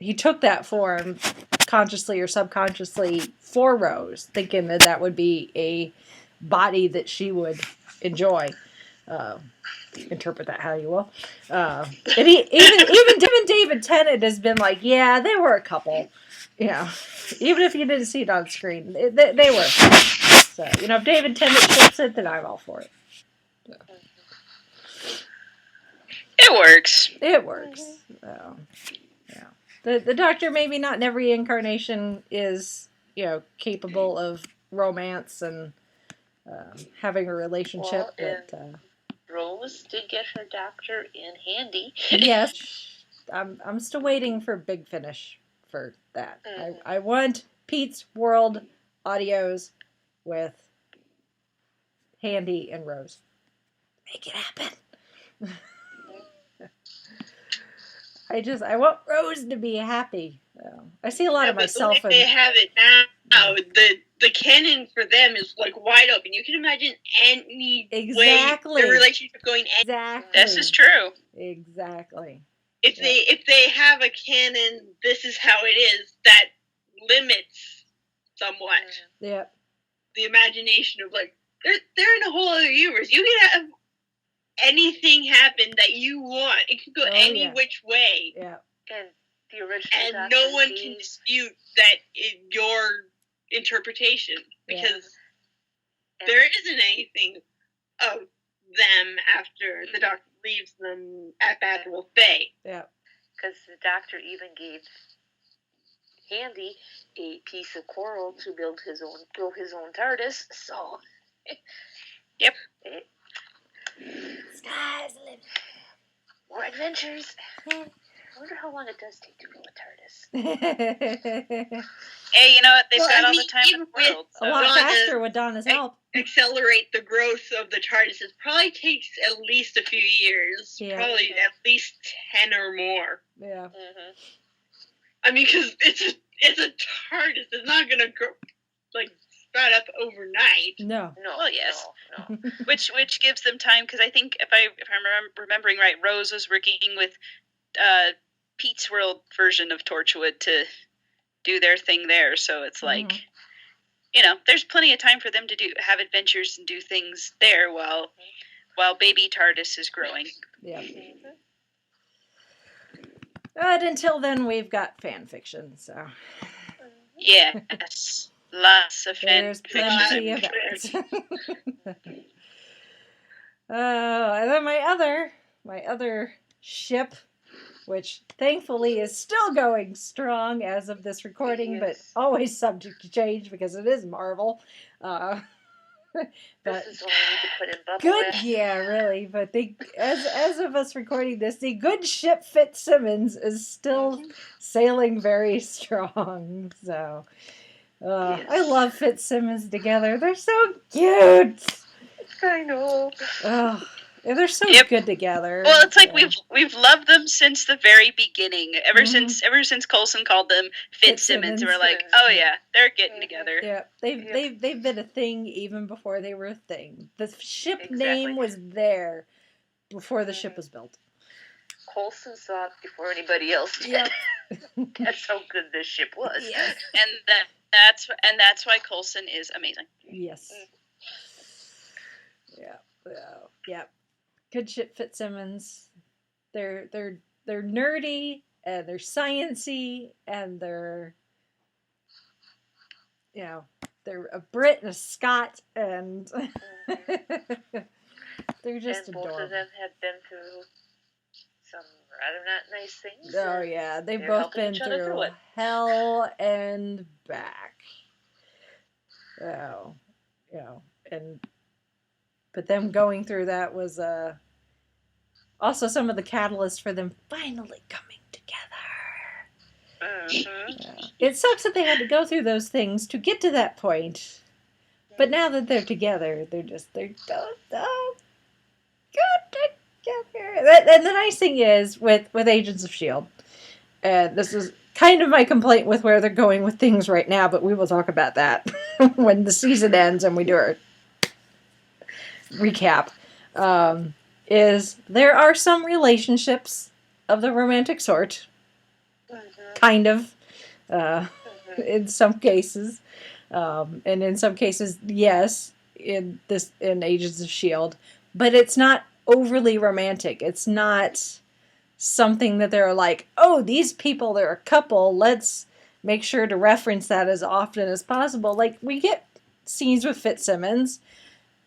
S2: He took that form consciously or subconsciously for Rose, thinking that would be a body that she would enjoy. Interpret that how you will. And even David Tennant has been like, yeah, they were a couple. Even if you didn't see it on screen, they were. So, if David Tennant ships it, then I'm all for it. So.
S3: It works.
S2: It works. So, the Doctor, maybe not in every incarnation, is capable of romance and having a relationship.
S4: Rose did get her Doctor in handy.
S2: Yes. I'm still waiting for Big Finish for that. I want Pete's World audios with Handy and Rose. Make it happen. I want Rose to be happy. I see a lot of myself.
S5: The way they have it now, the canon for them is like wide open. You can imagine any way the relationship going.
S2: Exactly.
S3: This is true.
S2: Exactly.
S5: If they have a canon, this is how it is. That limits somewhat.
S2: Yep.
S5: The imagination of like they're in a whole other universe. You can have anything happen that you want. It could go any which way.
S2: Yeah.
S4: And the original
S5: and no one can dispute that in your interpretation because there isn't anything of them after the Doctor leaves them at Admiral Faye.
S2: Yeah.
S4: Because the Doctor even gave Handy a piece of coral to build his own TARDIS. So.
S3: Yep.
S2: Sky's the limit.
S4: More adventures. I wonder how long it does take to build a TARDIS.
S3: Hey, you know what? They've got all the time in the world.
S2: So. A lot faster with Donna's help.
S5: Accelerate the growth of the TARDIS. It probably takes at least a few years. Yeah. Probably at least 10 or more.
S2: Yeah.
S4: Mm-hmm.
S5: I mean, because it's a TARDIS. It's not going to grow, like, sprout up overnight.
S2: No.
S3: Well, yes.
S4: No.
S3: which gives them time, because I think, if I'm remembering right, Rose was working with Pete's World version of Torchwood to do their thing there, so it's like, you know, there's plenty of time for them to have adventures and do things there while baby TARDIS is growing.
S2: Yeah. But until then, we've got fan fiction, so.
S3: Yes. Lots of fan
S2: There's plenty of that. And then my other ship, which thankfully is still going strong as of this recording, but always subject to change because it is Marvel.
S4: But this is what I need to put in bubble wrap.
S2: Yeah, really. But as of us recording this, the good ship Fitzsimmons is still sailing very strong. So, I love Fitzsimmons together. They're so cute.
S4: I know.
S2: They're so good together.
S3: Well, it's like we've loved them since the very beginning. Ever since Coulson called them Fitzsimmons, we're like, oh yeah, they're getting together.
S2: Yeah, they've been a thing even before they were a thing. The ship name was there before the ship was built.
S4: Coulson saw it before anybody else did.
S2: Yep.
S4: That's how good this ship was.
S2: Yes.
S3: And that's why Coulson is amazing.
S2: Yes. Yeah. Good shit Fitzsimmons. They're nerdy and they're sciencey and they're a Brit and a Scot and they're just
S4: and both
S2: adorable.
S4: of them have been through some rather not nice things.
S2: Oh yeah, they've both been through hell and back. But them going through that was also some of the catalyst for them finally coming together. It sucks that they had to go through those things to get to that point. But now that they're together, they're so good together. And the nice thing is with Agents of S.H.I.E.L.D., and this is kind of my complaint with where they're going with things right now, but we will talk about that when the season ends and we do our recap, is there are some relationships of the romantic sort, kind of, in some cases, and in some cases, yes, in Agents of S.H.I.E.L.D., but it's not overly romantic. It's not something that they're like, oh, these people, they're a couple, let's make sure to reference that as often as possible. Like, we get scenes with Fitzsimmons,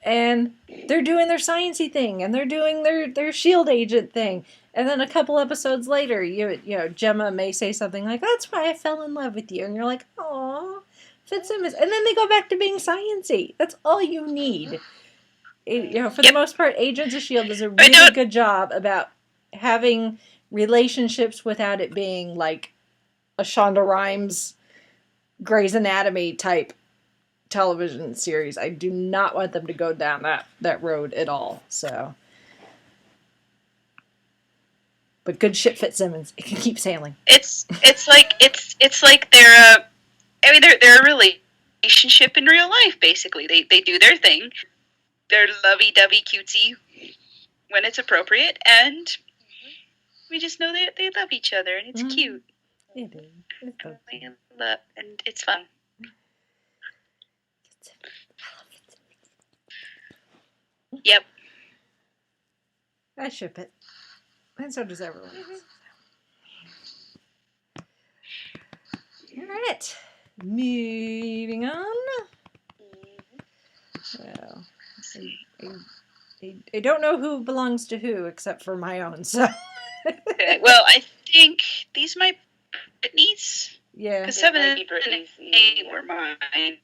S2: and they're doing their sciencey thing, and they're doing their S.H.I.E.L.D. agent thing. And then a couple episodes later, you know, Gemma may say something like, that's why I fell in love with you. And you're like, aw, Fitzsimmons. And then they go back to being sciencey. That's all you need. For the most part, Agents of S.H.I.E.L.D. does a really good job about having relationships without it being like a Shonda Rhimes, Grey's Anatomy type television series. I do not want them to go down that road at all. So, but good shit, Fitzsimmons. It can keep sailing.
S3: It's like they're they're a relationship in real life. Basically, they do their thing. They're lovey-dovey, cutesy when it's appropriate, and we just know they love each other, and it's cute.
S2: It is. It's so cute.
S3: And it's fun. Yep.
S2: I ship it. And so does everyone else. All right. Moving on. Well, I don't know who belongs to who except for my own, so.
S3: Okay, well, I think these might be Brittany's.
S2: Yeah.
S3: Because 7 and
S4: Brittany's,
S3: 8 were mine.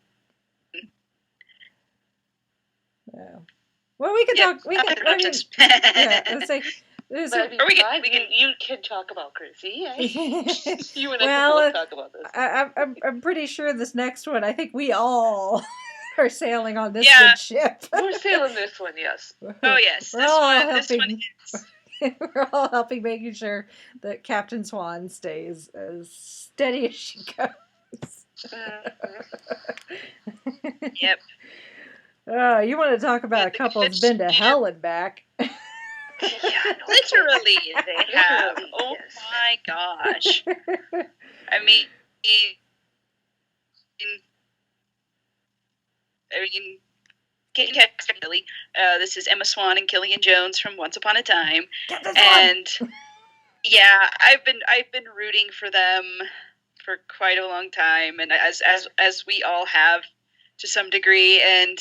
S2: Yeah. Well, we could talk. We could. I mean, yeah, let's say.
S4: You can talk about Chrissy. You and I can talk about this.
S2: I'm pretty sure this next one. I think we all are sailing on this good ship.
S4: We're sailing this one, yes.
S3: Oh yes,
S2: We're all helping, making sure that Captain Swan stays as steady as she goes.
S3: Yep.
S2: You want to talk about a couple that's been to hell and back?
S3: Yeah, literally, they have. Oh my gosh! I mean, this is Emma Swan and Killian Jones from Once Upon a Time, and yeah, I've been rooting for them for quite a long time, and as we all have to some degree, and.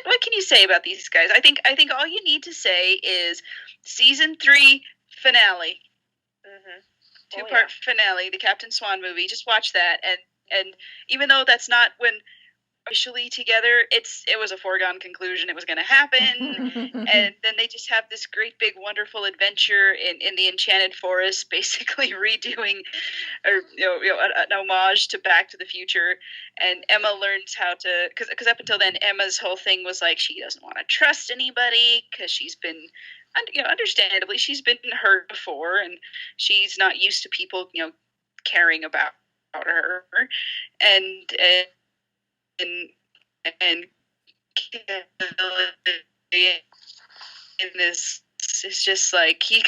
S3: What can you say about these guys? I think all you need to say is season 3 finale, 2-part finale, the Captain Swan movie. Just watch that, and even though that's not when officially together, it was a foregone conclusion it was going to happen, and then they just have this great big wonderful adventure in the Enchanted Forest, basically redoing an homage to Back to the Future, and Emma learns how to, because up until then Emma's whole thing was like she doesn't want to trust anybody because she's been, understandably, she's been hurt before, and she's not used to people caring about her, and in this is just like he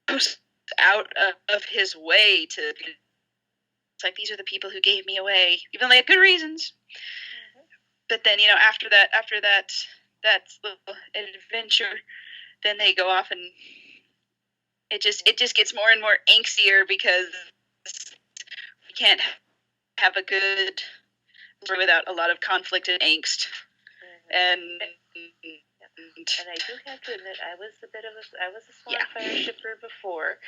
S3: goes out of his way to. It's like these are the people who gave me away, even though they had good reasons. But then after that little adventure, then they go off and it just gets more and more angstier because we can't have a good without a lot of conflict and angst. And
S4: I do have to admit, I was a Swan Fire shipper before,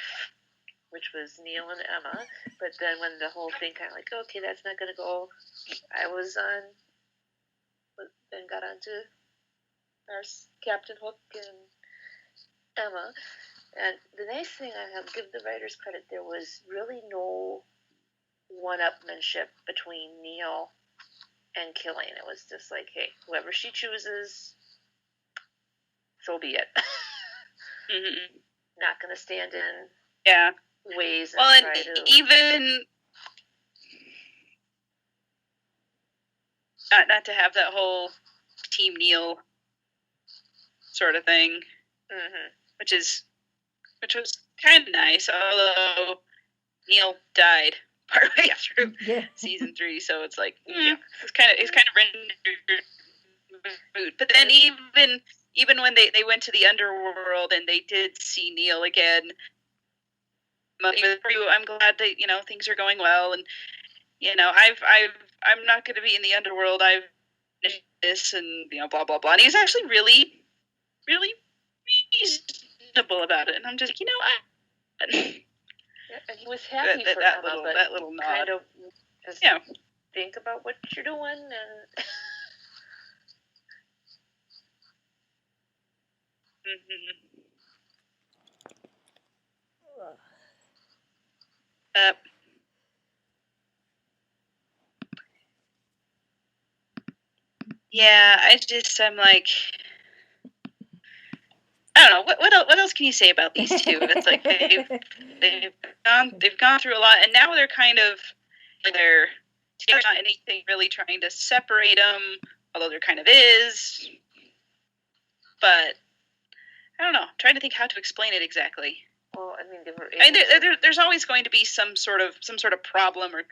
S4: which was Neil and Emma. But then when the whole thing kind of like, okay, that's not going to go, I then got onto our Captain Hook and Emma. And the nice thing, I have to give the writers credit, there was really no one-upmanship between Neil and Killian. It was just like, hey, whoever she chooses, so be it. Not going to stand in ways and try to...
S3: even not to have that whole Team Neil sort of thing, which was kind of nice, although Neil died partway through season 3, so it's like it's kind of rendered mood. But then even when they went to the underworld and they did see Neil again, I'm glad that things are going well, and I'm not going to be in the underworld. I've this and blah blah blah. And he was actually really, really reasonable about it, and I'm just
S4: and he was happy for
S3: that
S4: Emma,
S3: little nod.
S4: Kind of just think about what you're doing and.
S3: Yeah, I'm like, I don't know, what else can you say about these two? It's like they've gone through a lot, and now they're kind of, there's not anything really trying to separate them, although there kind of is. But I don't know. I'm trying to think how to explain it exactly.
S4: Well, I mean,
S3: there's always going to be some sort of problem or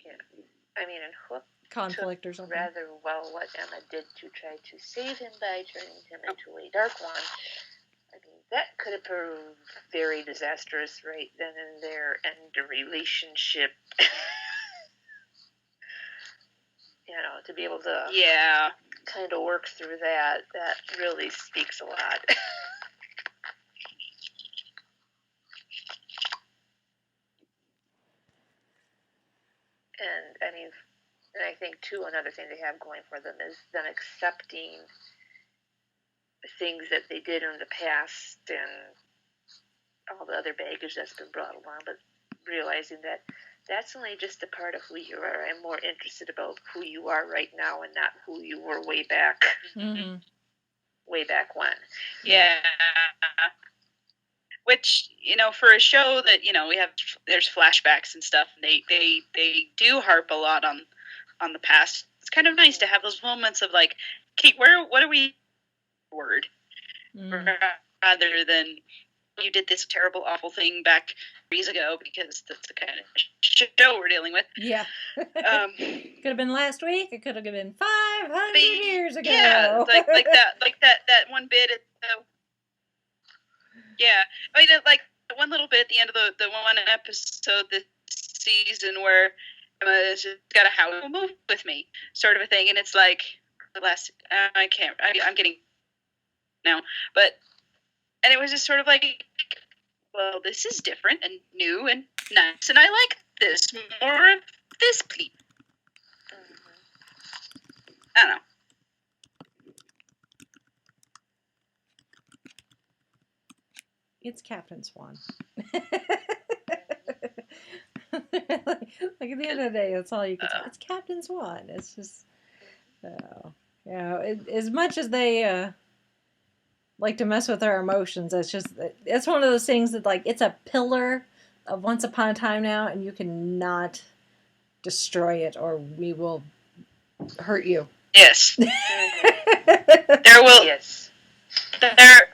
S4: yeah. I mean, and Hook
S2: conflict or something.
S4: Rather well, what Emma did to try to save him by turning him into a Dark One. I mean, that could have proved very disastrous right then and there, and the relationship. To be able to kind of work through that really speaks a lot. And I think too, another thing they have going for them is them accepting things that they did in the past and all the other baggage that's been brought along, but realizing that that's only just a part of who you are. I'm more interested about who you are right now and not who you were way back.
S2: Mm-hmm.
S4: Way back when.
S3: Yeah. Which, for a show that, there's flashbacks and stuff, and they do harp a lot on the past. It's kind of nice to have those moments of like, Kate, what are we word? Rather than you did this terrible, awful thing back years ago, because that's the kind of show we're dealing with.
S2: Yeah. Could have been last week. It could have been 500 years ago.
S3: Yeah, like that one bit at the... Yeah. I mean, like, one little bit at the end of the one episode this season where Emma's got a house, move with me, sort of a thing, and it's like, I'm getting now, and it was just sort of like, well, this is different and new and nice, and I like this. More of this, please. I don't know.
S2: It's Captain Swan. Like at the end of the day, that's all you can say. It's Captain Swan. It's just, as much as they like to mess with our emotions, it's one of those things that, like, it's a pillar of Once Upon a Time now, and you cannot destroy it, or we will hurt you.
S3: Yes. There will. Yes. There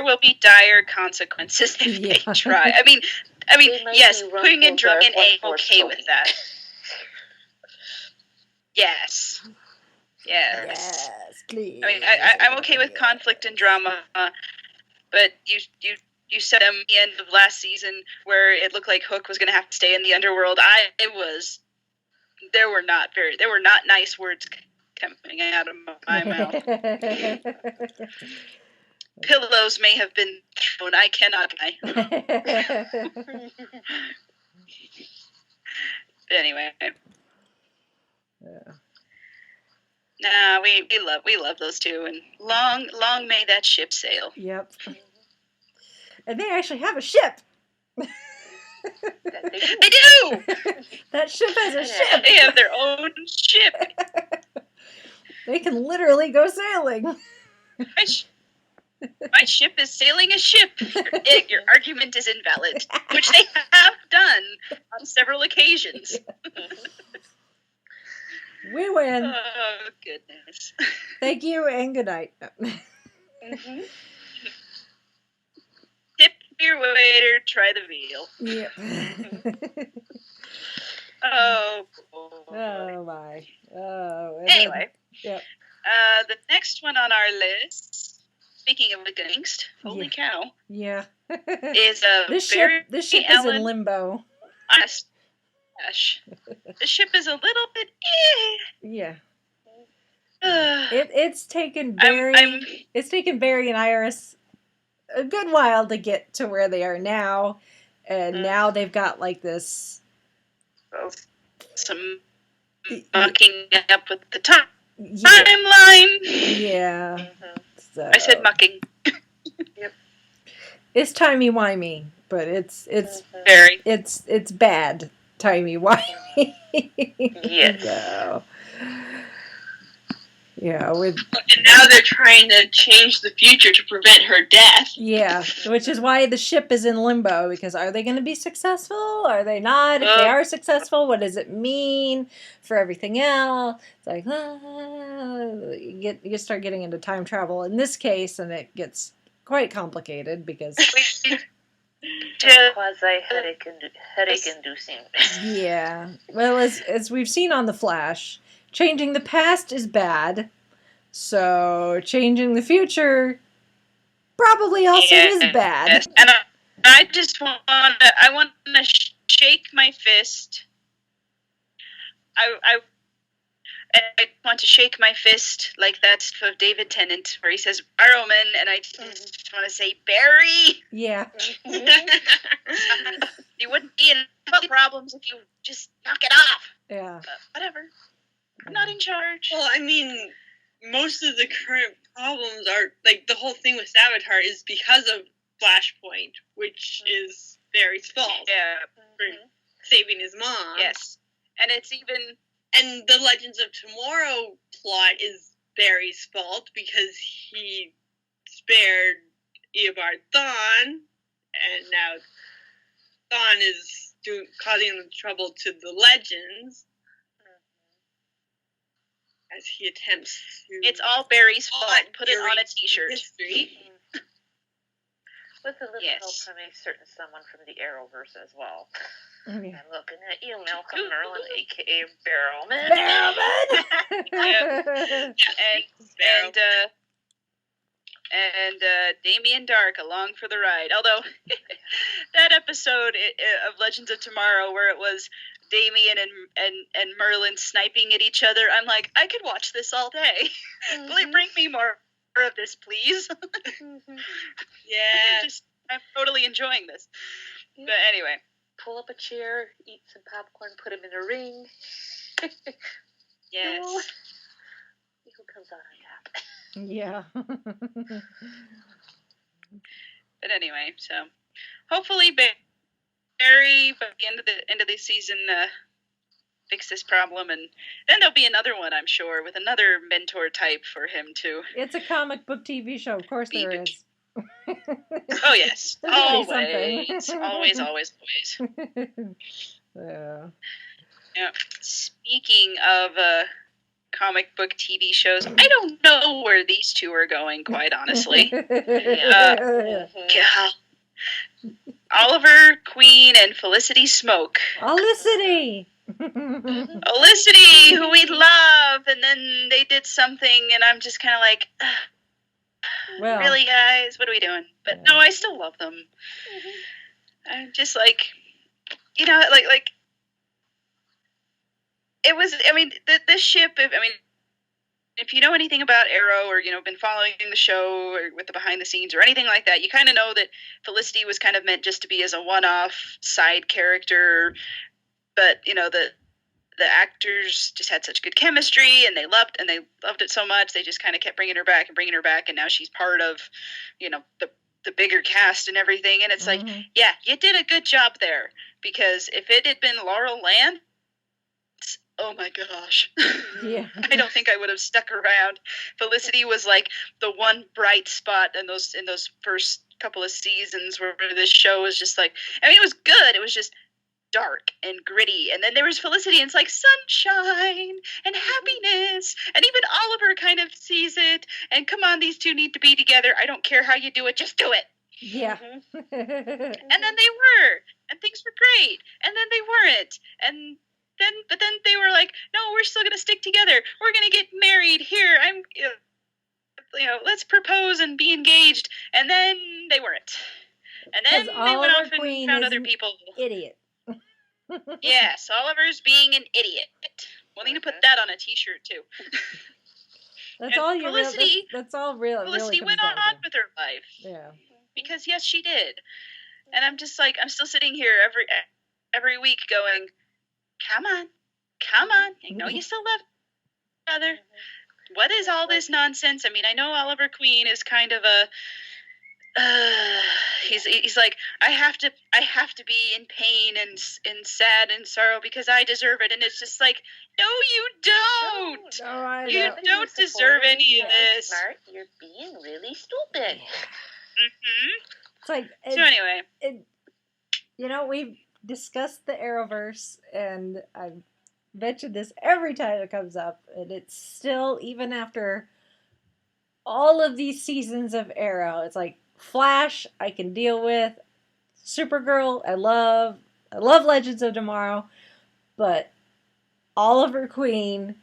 S3: will be dire consequences if they try. I mean, yes, putting a drug in A, okay with that. Yes.
S2: Yes, please.
S3: I mean, I'm okay with conflict and drama, but you said at the end of last season where it looked like Hook was going to have to stay in the underworld. There were not nice words coming out of my mouth. Pillows may have been thrown. I cannot lie. But anyway.
S2: Yeah.
S3: Nah, we love those two, and long may that ship sail.
S2: Yep. And they actually have a ship.
S3: They do.
S2: That ship has a ship.
S3: They have their own ship.
S2: They can literally go sailing.
S3: My ship is sailing a ship. Your argument is invalid, which they have done on several occasions.
S2: We win.
S3: Oh, goodness.
S2: Thank you and good night.
S3: Mm-hmm. Tip your waiter, try the veal.
S2: Yep.
S3: Oh, boy.
S2: Oh, my. Oh.
S3: Anyway.
S2: Yep.
S3: The next one on our list, speaking of the gangst, holy cow.
S2: Yeah.
S3: Is
S2: this ship is in limbo.
S3: Honest. Gosh. The ship is a little bit
S2: Yeah. It's taken Barry and Iris a good while to get to where they are now, and now they've got like this
S3: some mucking up with the timeline.
S2: Yeah. So.
S3: I said mucking.
S4: Yep.
S2: It's timey-wimey, but it's
S3: very
S2: it's bad timey-wimey.
S3: Yes.
S2: So, Yeah, with
S5: and now they're trying to change the future to prevent her death.
S2: yeah, which is why the ship is in limbo, because are they going to be successful? Are they not? If they are successful, what does it mean for everything else? It's like you start getting into time travel in this case, and it gets quite complicated because
S4: quasi headache inducing.
S2: yeah. Well, as we've seen on The Flash, changing the past is bad. So changing the future probably also is bad.
S3: Yes. And I just want to shake my fist. I want to shake my fist like that's of David Tennant, where he says Barrowman, and I just want to say Barry.
S2: Yeah.
S3: You wouldn't be in problems if you just knock it off.
S2: Yeah.
S3: But whatever. I'm not in charge.
S5: Well, I mean, most of the current problems are, like, the whole thing with Savitar is because of Flashpoint, which is Barry's fault.
S3: Yeah.
S5: For saving his mom.
S3: Yes. And it's even...
S5: And the Legends of Tomorrow plot is Barry's fault because he spared Eobard Thawne, and now Thawne is causing trouble to the Legends. As he attempts to...
S3: It's all Barry's fault. Put it on a t-shirt.
S5: History.
S4: With a little help from a certain someone from the Arrowverse as well.
S2: Okay.
S4: I'm looking at you, Malcolm Merlin, a.k.a. Barrowman.
S3: And Damien Dark along for the ride. Although, that episode of Legends of Tomorrow where it was Damien and Merlin sniping at each other, I'm like, I could watch this all day. Bring me more of this, please.
S5: Yeah.
S3: I'm totally enjoying this. But anyway.
S4: Pull up a chair, eat some popcorn, put him in a ring.
S3: Yes.
S4: Who comes out on top?
S2: Yeah.
S3: But anyway, so hopefully Barry by the end of the season fix this problem, and then there'll be another one, I'm sure, with another mentor type for him too.
S2: It's a comic book TV show, of course there is.
S3: Oh yes, always.
S2: Yeah.
S3: Yeah. Speaking of comic book TV shows, I don't know where these two are going, quite honestly. God. Oliver Queen and Felicity Smoke.
S2: Felicity,
S3: who we love, and then they did something, and I'm just kind of like,
S2: well,
S3: really, guys, what are we doing? But no, I still love them. I'm just like, like it was. I mean, this ship. If you know anything about Arrow, or been following the show, or with the behind the scenes, or anything like that, you kind of know that Felicity was kind of meant just to be as a one-off side character. But the actors just had such good chemistry, and they loved it so much, they just kind of kept bringing her back, and now she's part of, the bigger cast and everything. And it's like, yeah, you did a good job there, because if it had been Laurel Land, oh my gosh.
S2: Yeah.
S3: I don't think I would have stuck around. Felicity was like the one bright spot in those first couple of seasons where this show was just like, it was good. It was just dark and gritty. And then there was Felicity, and it's like sunshine and happiness. And even Oliver kind of sees it. And come on, these two need to be together. I don't care how you do it. Just do it.
S2: Yeah.
S3: And then they were. And things were great. And then they weren't. But then they were like, no, we're still going to stick together. We're going to get married here. Let's propose and be engaged. And then they weren't. And then they went off and found other people.
S2: Idiot.
S3: Yes, Oliver's being an idiot. We'll need to put that on a t-shirt too.
S2: That's all you
S3: Felicity,
S2: that's all real.
S3: Felicity went on with her life.
S2: Yeah.
S3: Because yes, she did. And I'm just like, I'm still sitting here every week going, come on. I know you still love each other. What is all this nonsense? I mean, I know Oliver Queen is kind of he's like, I have to be in pain and sad and sorrow because I deserve it, and it's just like, no, you don't.
S2: No,
S3: you don't deserve any of this.
S4: Smart, you're being really stupid.
S2: It's like,
S3: so anyway,
S2: we've discussed the Arrowverse, and I've mentioned this every time it comes up, and it's still, even after all of these seasons of Arrow, it's like, Flash, I can deal with. Supergirl, I love Legends of Tomorrow, but Oliver Queen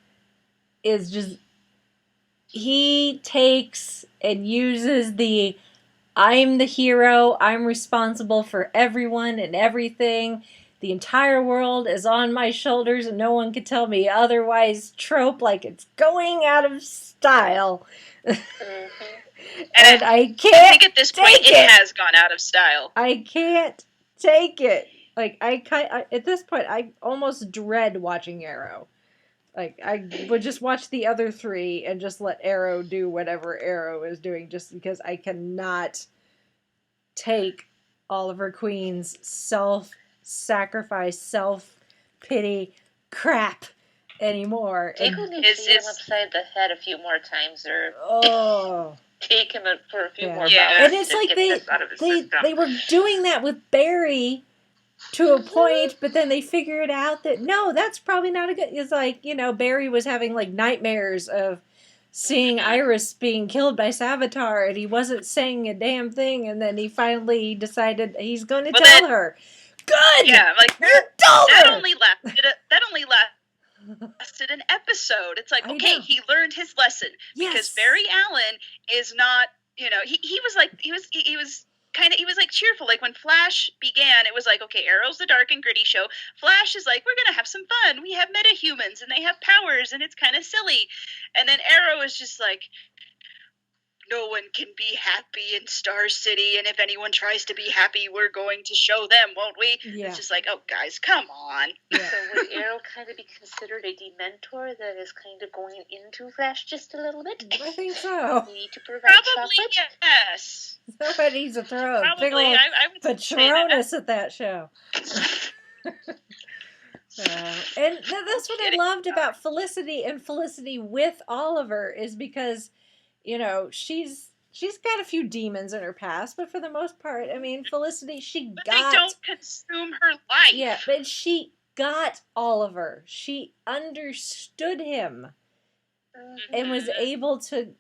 S2: is just, he takes and uses the, I'm the hero, I'm responsible for everyone and everything, the entire world is on my shoulders and no one can tell me otherwise trope, like it's going out of style. And I can't. I
S3: think at this point it has gone out of style.
S2: I can't take it. Like, at this point, I almost dread watching Arrow. Like, I would just watch the other three and just let Arrow do whatever Arrow is doing, just because I cannot take Oliver Queen's self-sacrifice, self-pity crap anymore.
S4: They could beat him upside the head a few more times, or take him for a few more bouts.
S2: And it's like they were doing that with Barry to a point, but then they figured out that no, that's probably not a good. It's like, Barry was having like nightmares of seeing Iris being killed by Savitar, and he wasn't saying a damn thing, and then he finally decided he's going to tell her. Good.
S3: Yeah, like
S2: you told her.
S3: That only lasted an episode. It's like, okay, he learned his lesson, because Barry Allen is not, he was like cheerful. Like when Flash began, it was like, okay, Arrow's the dark and gritty show. Flash is like, we're gonna have some fun. We have metahumans and they have powers and it's kind of silly. And then Arrow is just like, no one can be happy in Star City, and if anyone tries to be happy, we're going to show them, won't we? Yeah. It's just like, oh, guys, come on.
S4: Yeah. So would Arrow kind of be considered a dementor that is kind of going into Flash just a little bit?
S2: I think so.
S4: You need to provide chocolate?
S3: Yes.
S2: Somebody's a throw.
S3: Probably,
S2: big old
S3: I would
S2: Patronus at that show. And that's what I loved about Felicity, and Felicity with Oliver, is because, she's got a few demons in her past, but for the most part, I mean, Felicity,
S3: but they don't consume her life.
S2: Yeah, but she got Oliver. She understood him and was able to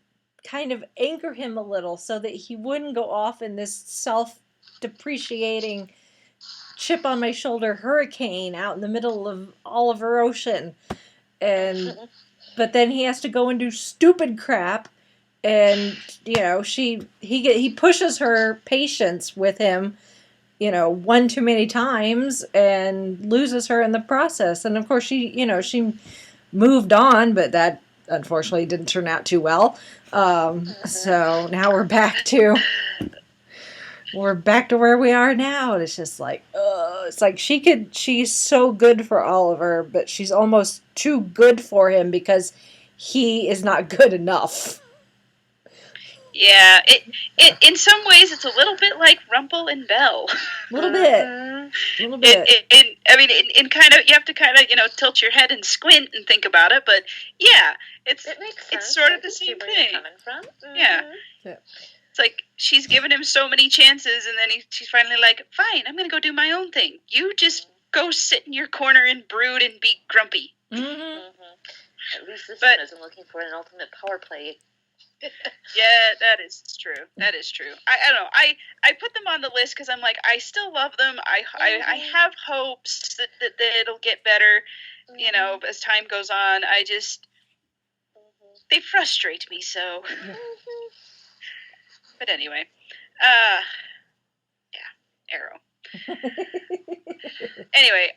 S2: kind of anchor him a little so that he wouldn't go off in this self-depreciating chip on my shoulder hurricane out in the middle of Oliver Ocean. But then he has to go and do stupid crap. And, he pushes her patience with him, one too many times, and loses her in the process. And of course she moved on, but that unfortunately didn't turn out too well. So now we're back to where we are now. And it's just like, it's like she's so good for Oliver, but she's almost too good for him because he is not good enough.
S3: Yeah, it in some ways it's a little bit like Rumple and Belle.
S2: A little bit.
S3: In kind of, you have to kind of tilt your head and squint and think about it, but yeah, it makes sense. It's sort of the same thing. Coming from. Yeah. It's like she's given him so many chances, and then she's finally like, fine, I'm gonna go do my own thing. You just go sit in your corner and brood and be grumpy.
S4: At least this one isn't looking for an ultimate power play.
S3: Yeah, that is true. I don't know. I put them on the list because I'm like, I still love them. I have hopes that it'll get better, as time goes on. I just, they frustrate me so. But anyway, Arrow. Anyway,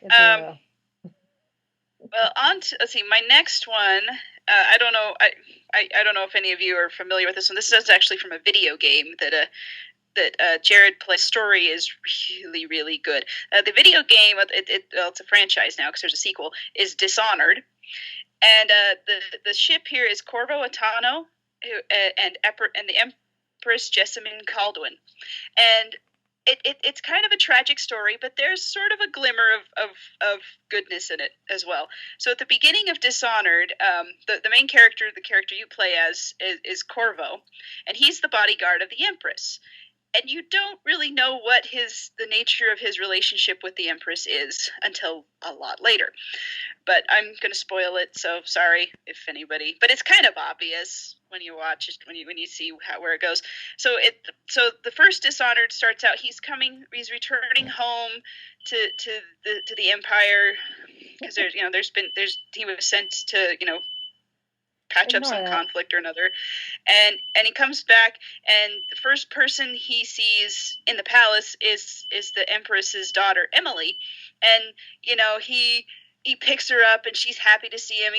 S3: well, let's see, my next one, I don't know, I don't know if any of you are familiar with this one. This is actually from a video game that Jared plays. Story is really, really good. The video game, it's a franchise now because there's a sequel, is Dishonored. And the ship here is Corvo Attano, and the Empress Jessamine Caldwin. And it's kind of a tragic story, but there's sort of a glimmer of goodness in it as well. So at the beginning of Dishonored, the main character, the character you play as, is Corvo, and he's the bodyguard of the Empress. And you don't really know what the nature of his relationship with the Empress is until a lot later. But I'm going to spoil it, so sorry if anybody. But it's kind of obvious when you watch it, when you see where it goes. So the first Dishonored starts out. He's returning home to the Empire because he was sent to patch up some conflict or another, and he comes back, and the first person he sees in the palace is the Empress's daughter Emily, and he picks her up, and she's happy to see him.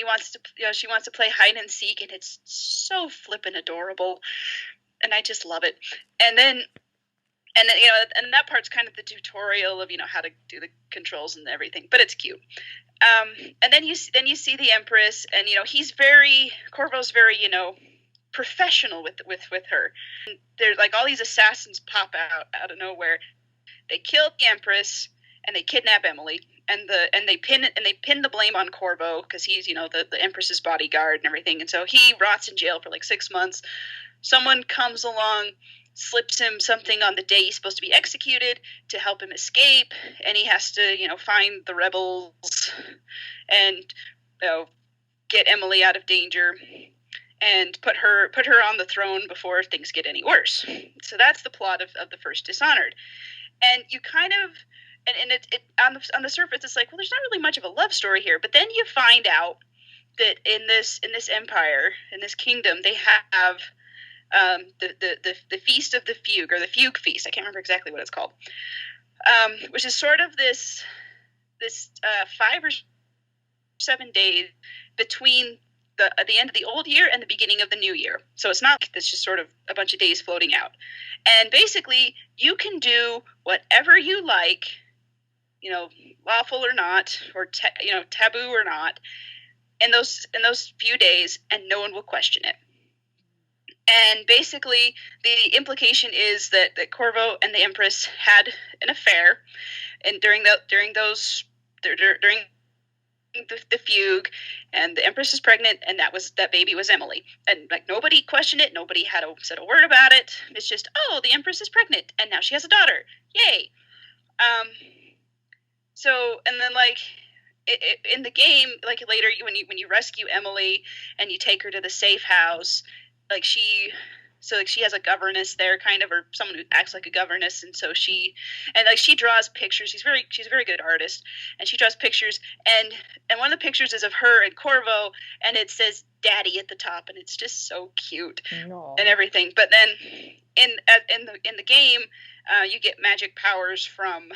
S3: She wants to play hide and seek, and it's so flippin' adorable, and I just love it. And then and that part's kind of the tutorial of how to do the controls and everything, but it's cute. And then you see the Empress, and Corvo's very professional with her. And there's like all these assassins pop out of nowhere. They kill the Empress and they kidnap Emily, and they pin the blame on Corvo because he's the Empress's bodyguard and everything, and so he rots in jail for like 6 months. Someone comes along, slips him something on the day he's supposed to be executed to help him escape, and he has to find the rebels and get Emily out of danger and put her on the throne before things get any worse. So that's the plot of the first Dishonored. And you kind of and it on the surface it's like, well, there's not really much of a love story here, but then you find out that in this empire, in this kingdom, they have the Feast of the Fugue, or the Fugue Feast. I can't remember exactly what it's called, which is sort of this 5 or 7 days between the end of the old year and the beginning of the new year. So it's not like it's just sort of a bunch of days floating out. And basically, you can do whatever you like, lawful or not, or taboo or not, in those few days, and no one will question it. And basically, the implication is that Corvo and the Empress had an affair, and during the fugue, and the Empress is pregnant, and that baby was Emily, and like nobody questioned it, nobody said a word about it. It's just, oh, the Empress is pregnant, and now she has a daughter, yay! So, and then like in the game, like later when you rescue Emily and you take her to the safe house. She has a governess there, kind of, or someone who acts like a governess, and so she draws pictures. She's a very good artist, and she draws pictures, and one of the pictures is of her and Corvo, and it says "Daddy" at the top, and it's just so cute and everything. But then in the game, you get magic powers from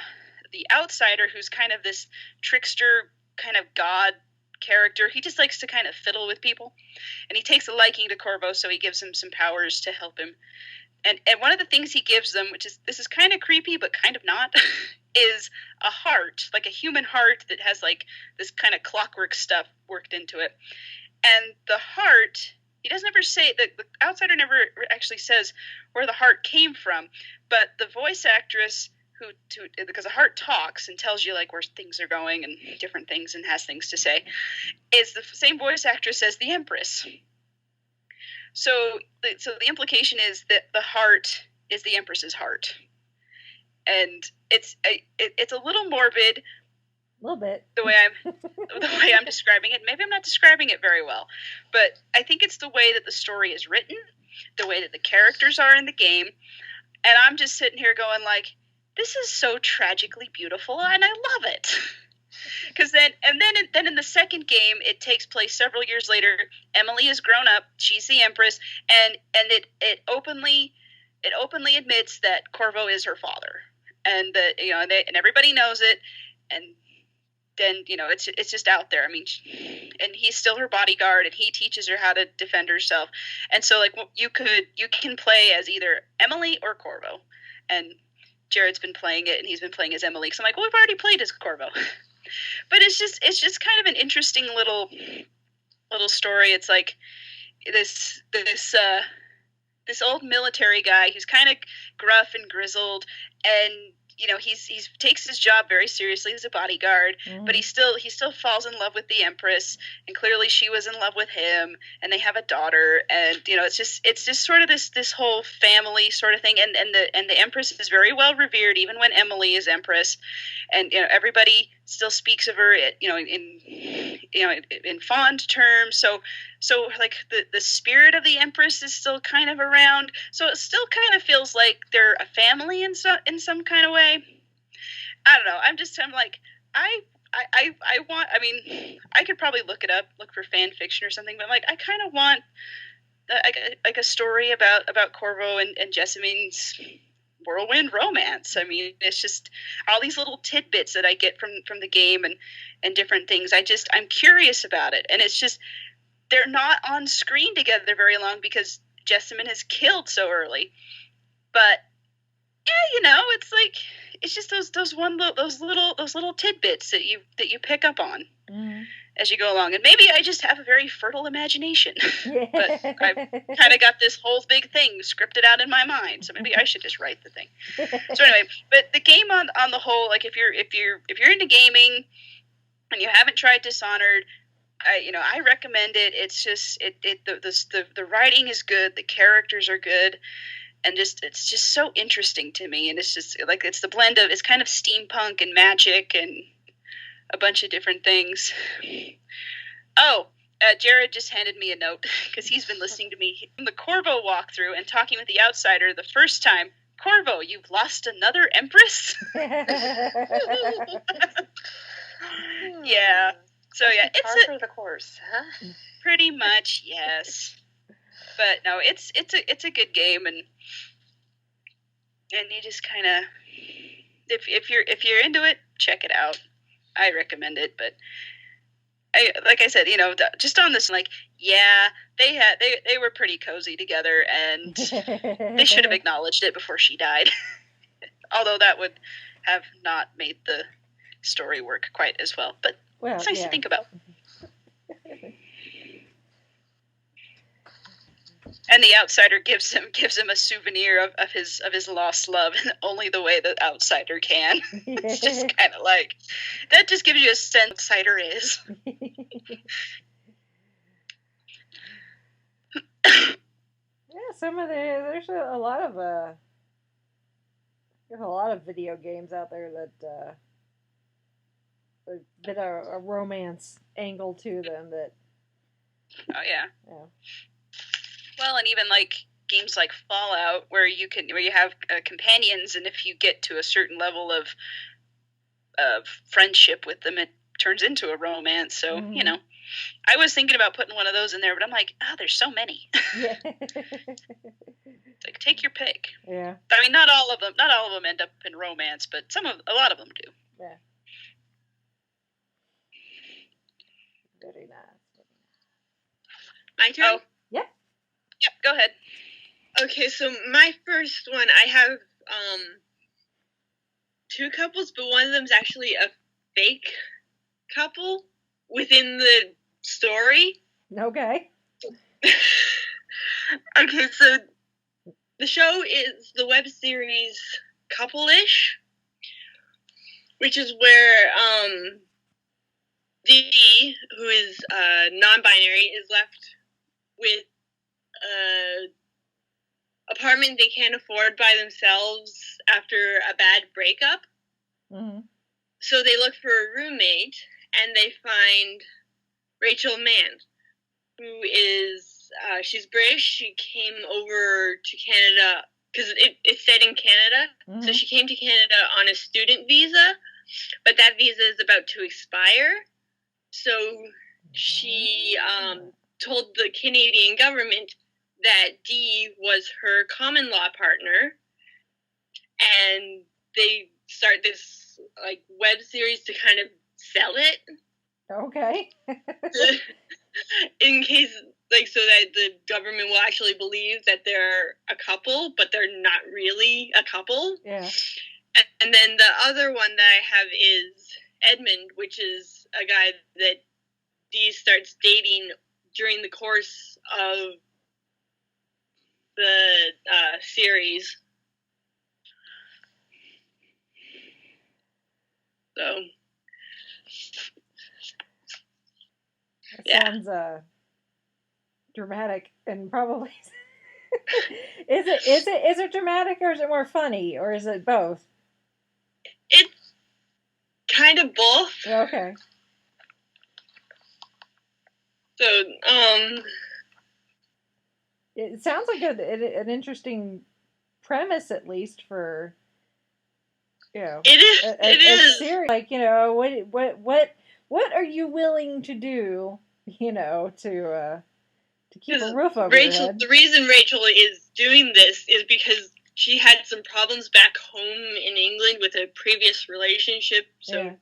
S3: the Outsider, who's kind of this trickster, kind of god character. He just likes to kind of fiddle with people, and he takes a liking to Corvo, so he gives him some powers to help him. And one of the things he gives them, this is kind of creepy but kind of not, is a heart, like a human heart that has like this kind of clockwork stuff worked into it. And the heart, he doesn't ever say, the Outsider never actually says where the heart came from, but the voice actress because the heart talks and tells you like where things are going and different things and has things to say, is the same voice actress as the Empress. So the implication is that the heart is the Empress's heart, and it's a little morbid.
S2: A little bit.
S3: The way I'm describing it. Maybe I'm not describing it very well, but I think it's the way that the story is written, the way that the characters are in the game, and I'm just sitting here going like, this is so tragically beautiful, and I love it. Because then in the second game, it takes place several years later. Emily is grown up; she's the Empress, and it openly admits that Corvo is her father, and that and everybody knows it, and then it's just out there. I mean, and he's still her bodyguard, and he teaches her how to defend herself, and so like you can play as either Emily or Corvo, and Jared's been playing it, and he's been playing as Emily. So I'm like, well, we've already played as Corvo. But it's just kind of an interesting little story. It's like this this old military guy who's kind of gruff and grizzled, and he takes his job very seriously as a bodyguard, but he still falls in love with the Empress, and clearly she was in love with him, and they have a daughter, and it's just sort of this whole family sort of thing, and the Empress is very well revered even when Emily is Empress, and everybody still speaks of her in fond terms, so like the spirit of the Empress is still kind of around, so it still kind of feels like they're a family in some kind of way. I don't know. I'm like, I want. I mean, I could probably look for fan fiction or something, but like, I kind of want like a story about Corvo and Jessamine's whirlwind romance. I mean, it's just all these little tidbits that I get from the game and different things. I'm curious about it, and it's just they're not on screen together very long because Jessamine is killed so early. But yeah, it's like it's just those little tidbits that you pick up on as you go along, and maybe I just have a very fertile imagination. But I've kind of got this whole big thing scripted out in my mind, so maybe I should just write the thing. So anyway, but the game on the whole, like if you're into gaming and you haven't tried Dishonored, I recommend it. It's just the writing is good, the characters are good. And it's just so interesting to me, and it's just like it's the blend of it's kind of steampunk and magic and a bunch of different things. Oh, Jared just handed me a note because he's been listening to me from the Corvo walkthrough and talking with the Outsider the first time. Corvo, you've lost another Empress. Yeah. So yeah,
S4: it's par for the course, huh?
S3: Pretty much, yes. But no, it's a good game, and you just kind of if you're into it, check it out. I recommend it. But like I said, just on this, like, yeah, they were pretty cozy together, and they should have acknowledged it before she died. Although that would have not made the story work quite as well. But it's nice to think about. And the Outsider gives him a souvenir of his lost love in only the way the Outsider can. It's just kind of like that. Just gives you a sense Outsider is.
S2: Yeah, there's a lot of video games out there that a bit of a romance angle to them. That.
S3: Oh yeah. Yeah. Well, and even like games like Fallout, where you have companions, and if you get to a certain level of friendship with them, it turns into a romance. So I was thinking about putting one of those in there, but I'm like, there's so many. Yeah. Like, take your pick.
S2: Yeah.
S3: I mean, not all of them end up in romance, but a lot of them do.
S2: Yeah. Very nice.
S5: My turn.
S2: Oh. Yep.
S3: Yep, go ahead.
S5: Okay, so my first one, I have two couples, but one of them is actually a fake couple within the story.
S2: Okay.
S5: Okay, so the show is the web series Couple-ish, which is where Dee, who is non-binary, is left with apartment they can't afford by themselves after a bad breakup.
S2: Mm-hmm.
S5: So they look for a roommate, and they find Rachel Mann, who is, she's British. She came over to Canada, because it's set in Canada. Mm-hmm. So she came to Canada on a student visa, but that visa is about to expire. So she told the Canadian government that Dee was her common law partner, and they start this like web series to kind of sell it.
S2: Okay.
S5: In case, like, so that the government will actually believe that they're a couple, but they're not really a couple.
S2: Yeah.
S5: And then the other one that I have is Edmund, which is a guy that Dee starts dating during the course of the series. So
S2: That sounds dramatic and probably is it dramatic, or is it more funny, or is it both?
S5: It's kind of both.
S2: Okay.
S5: So
S2: it sounds like an interesting premise, at least for, you know,
S5: it is
S2: series. Like, you know, what are you willing to do, you know, to keep a roof over your head?
S5: The reason Rachel is doing this is because she had some problems back home in England with a previous relationship, so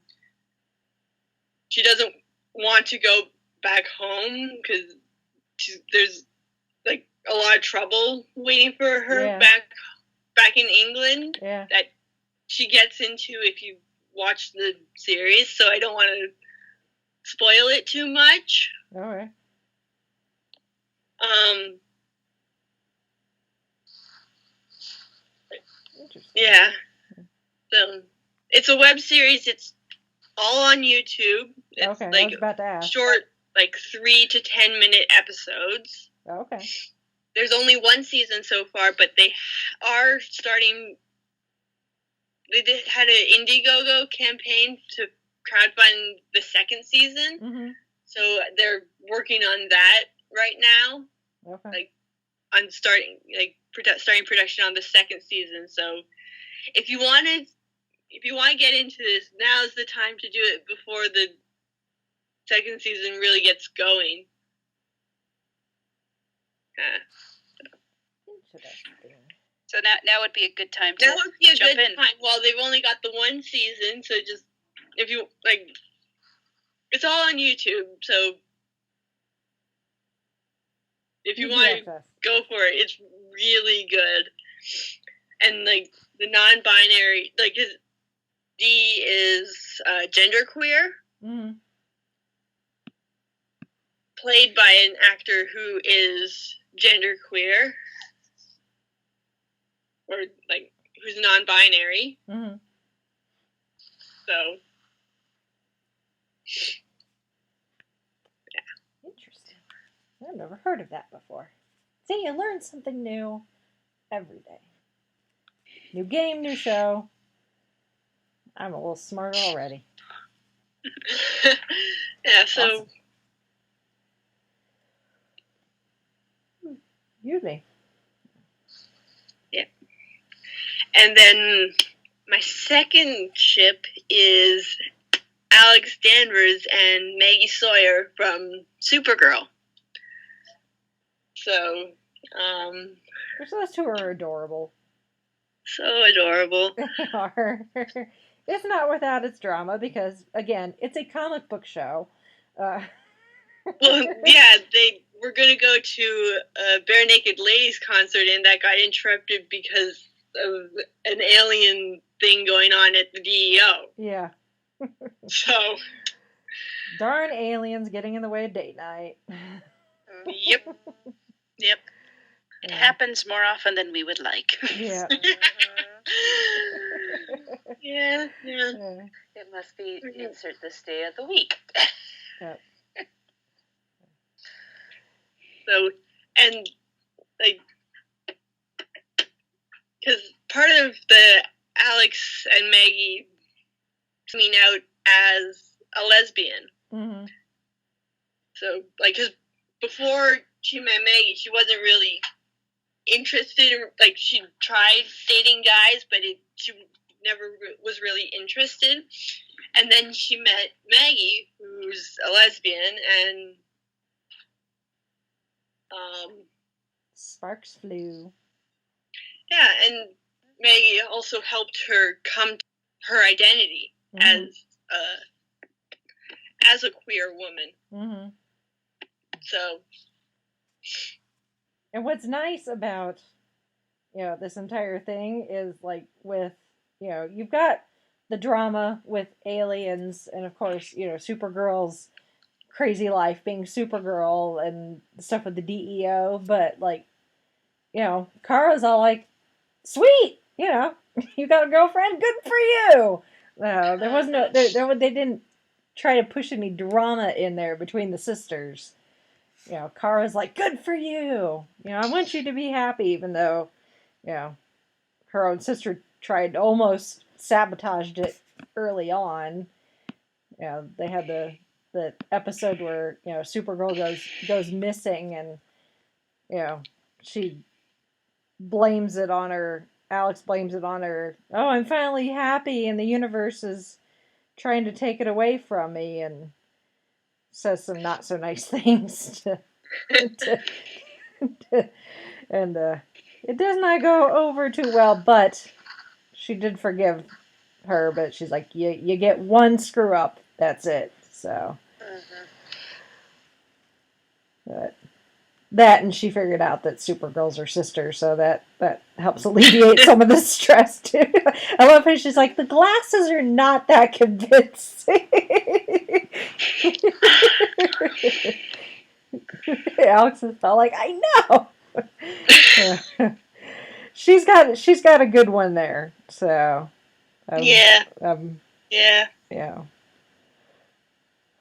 S5: she doesn't want to go back home because there's like a lot of trouble waiting for her back in England that she gets into if you watch the series. So I don't want to spoil it too much.
S2: All right.
S5: Yeah. So it's a web series. It's all on YouTube. It's
S2: I was about to ask.
S5: Short, like 3 to 10 minute episodes.
S2: Okay.
S5: There's only one season so far, but they are starting. They had an Indiegogo campaign to crowdfund the second season.
S2: Mm-hmm.
S5: So they're working on that right now.
S2: Okay.
S5: Like on starting production on the second season. So if you want to get into this, now's the time to do it before the second season really gets going.
S2: Interesting.
S3: So now would be a good time to jump in.
S5: Well, they've only got the one season, so just if you like, it's all on YouTube. So if you want to go for it, it's really good. And like the non-binary, like his D is genderqueer, played by an actor who is genderqueer, or like who's non-binary.
S2: Mm-hmm.
S5: So
S2: yeah, interesting. I've never heard of that before. See, you learn something new every day. New game, new show. I'm a little smarter already.
S5: Yeah, so
S2: awesome. Excuse me.
S5: Yeah. And then my second ship is Alex Danvers and Maggie Sawyer from Supergirl. So,
S2: those two are adorable.
S5: So adorable.
S2: They are. It's not without its drama because, again, it's a comic book show.
S5: Well, yeah, they were going to go to a Bare Naked Ladies concert, and that got interrupted because of an alien thing going on at the DEO.
S2: Yeah.
S5: So.
S2: Darn aliens getting in the way of date night.
S5: Yep. Yep.
S3: It happens more often than we would like.
S2: Yeah.
S5: Yeah.
S4: It must be insert this day of the week.
S2: Yep.
S5: So, and like, because part of the Alex and Maggie coming out as a lesbian.
S2: Mm-hmm.
S5: So, like, because before she met Maggie, she wasn't really interested in, like, she tried dating guys, but she never was really interested. And then she met Maggie, who's a lesbian, and
S2: sparks flew.
S5: Yeah, and Maggie also helped her come to her identity as a queer woman.
S2: Mm-hmm.
S5: So.
S2: And what's nice about, this entire thing is, like, with, you've got the drama with aliens and, of course, Supergirl's crazy life being Supergirl and stuff with the DEO, but, like, Kara's all like, sweet, you got a girlfriend, good for you. No, there was no, they didn't try to push any drama in there between the sisters. Kara's like, good for you. I want you to be happy, even though, her own sister tried, almost sabotaged it early on. They had the episode where, Supergirl goes missing, and, she blames it on her. Alex blames it on her. Oh, I'm finally happy, and the universe is trying to take it away from me, and says some not so nice things and it does not go over too well. But she did forgive her. But she's like, you get one screw up, that's it. So, but that, and she figured out that Supergirl's her sister, so that helps alleviate some of the stress too. I love how she's like, the glasses are not that convincing. Alex is all like, I know. She's got a good one there. So
S5: yeah.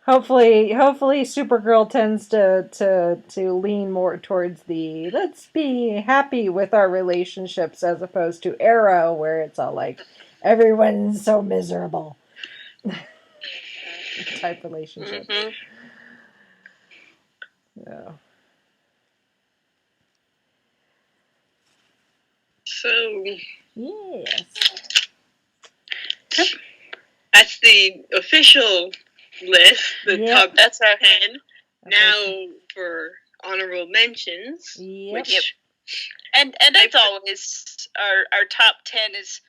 S2: Hopefully Supergirl tends to lean more towards the let's be happy with our relationships, as opposed to Arrow, where it's all like everyone's so miserable type relationship.
S5: Mm-hmm.
S2: Yeah.
S5: So
S2: Yes.
S5: That's the official list, the top
S3: That's our
S5: 10. Now for honorable mentions, which
S3: and as always, our top 10 is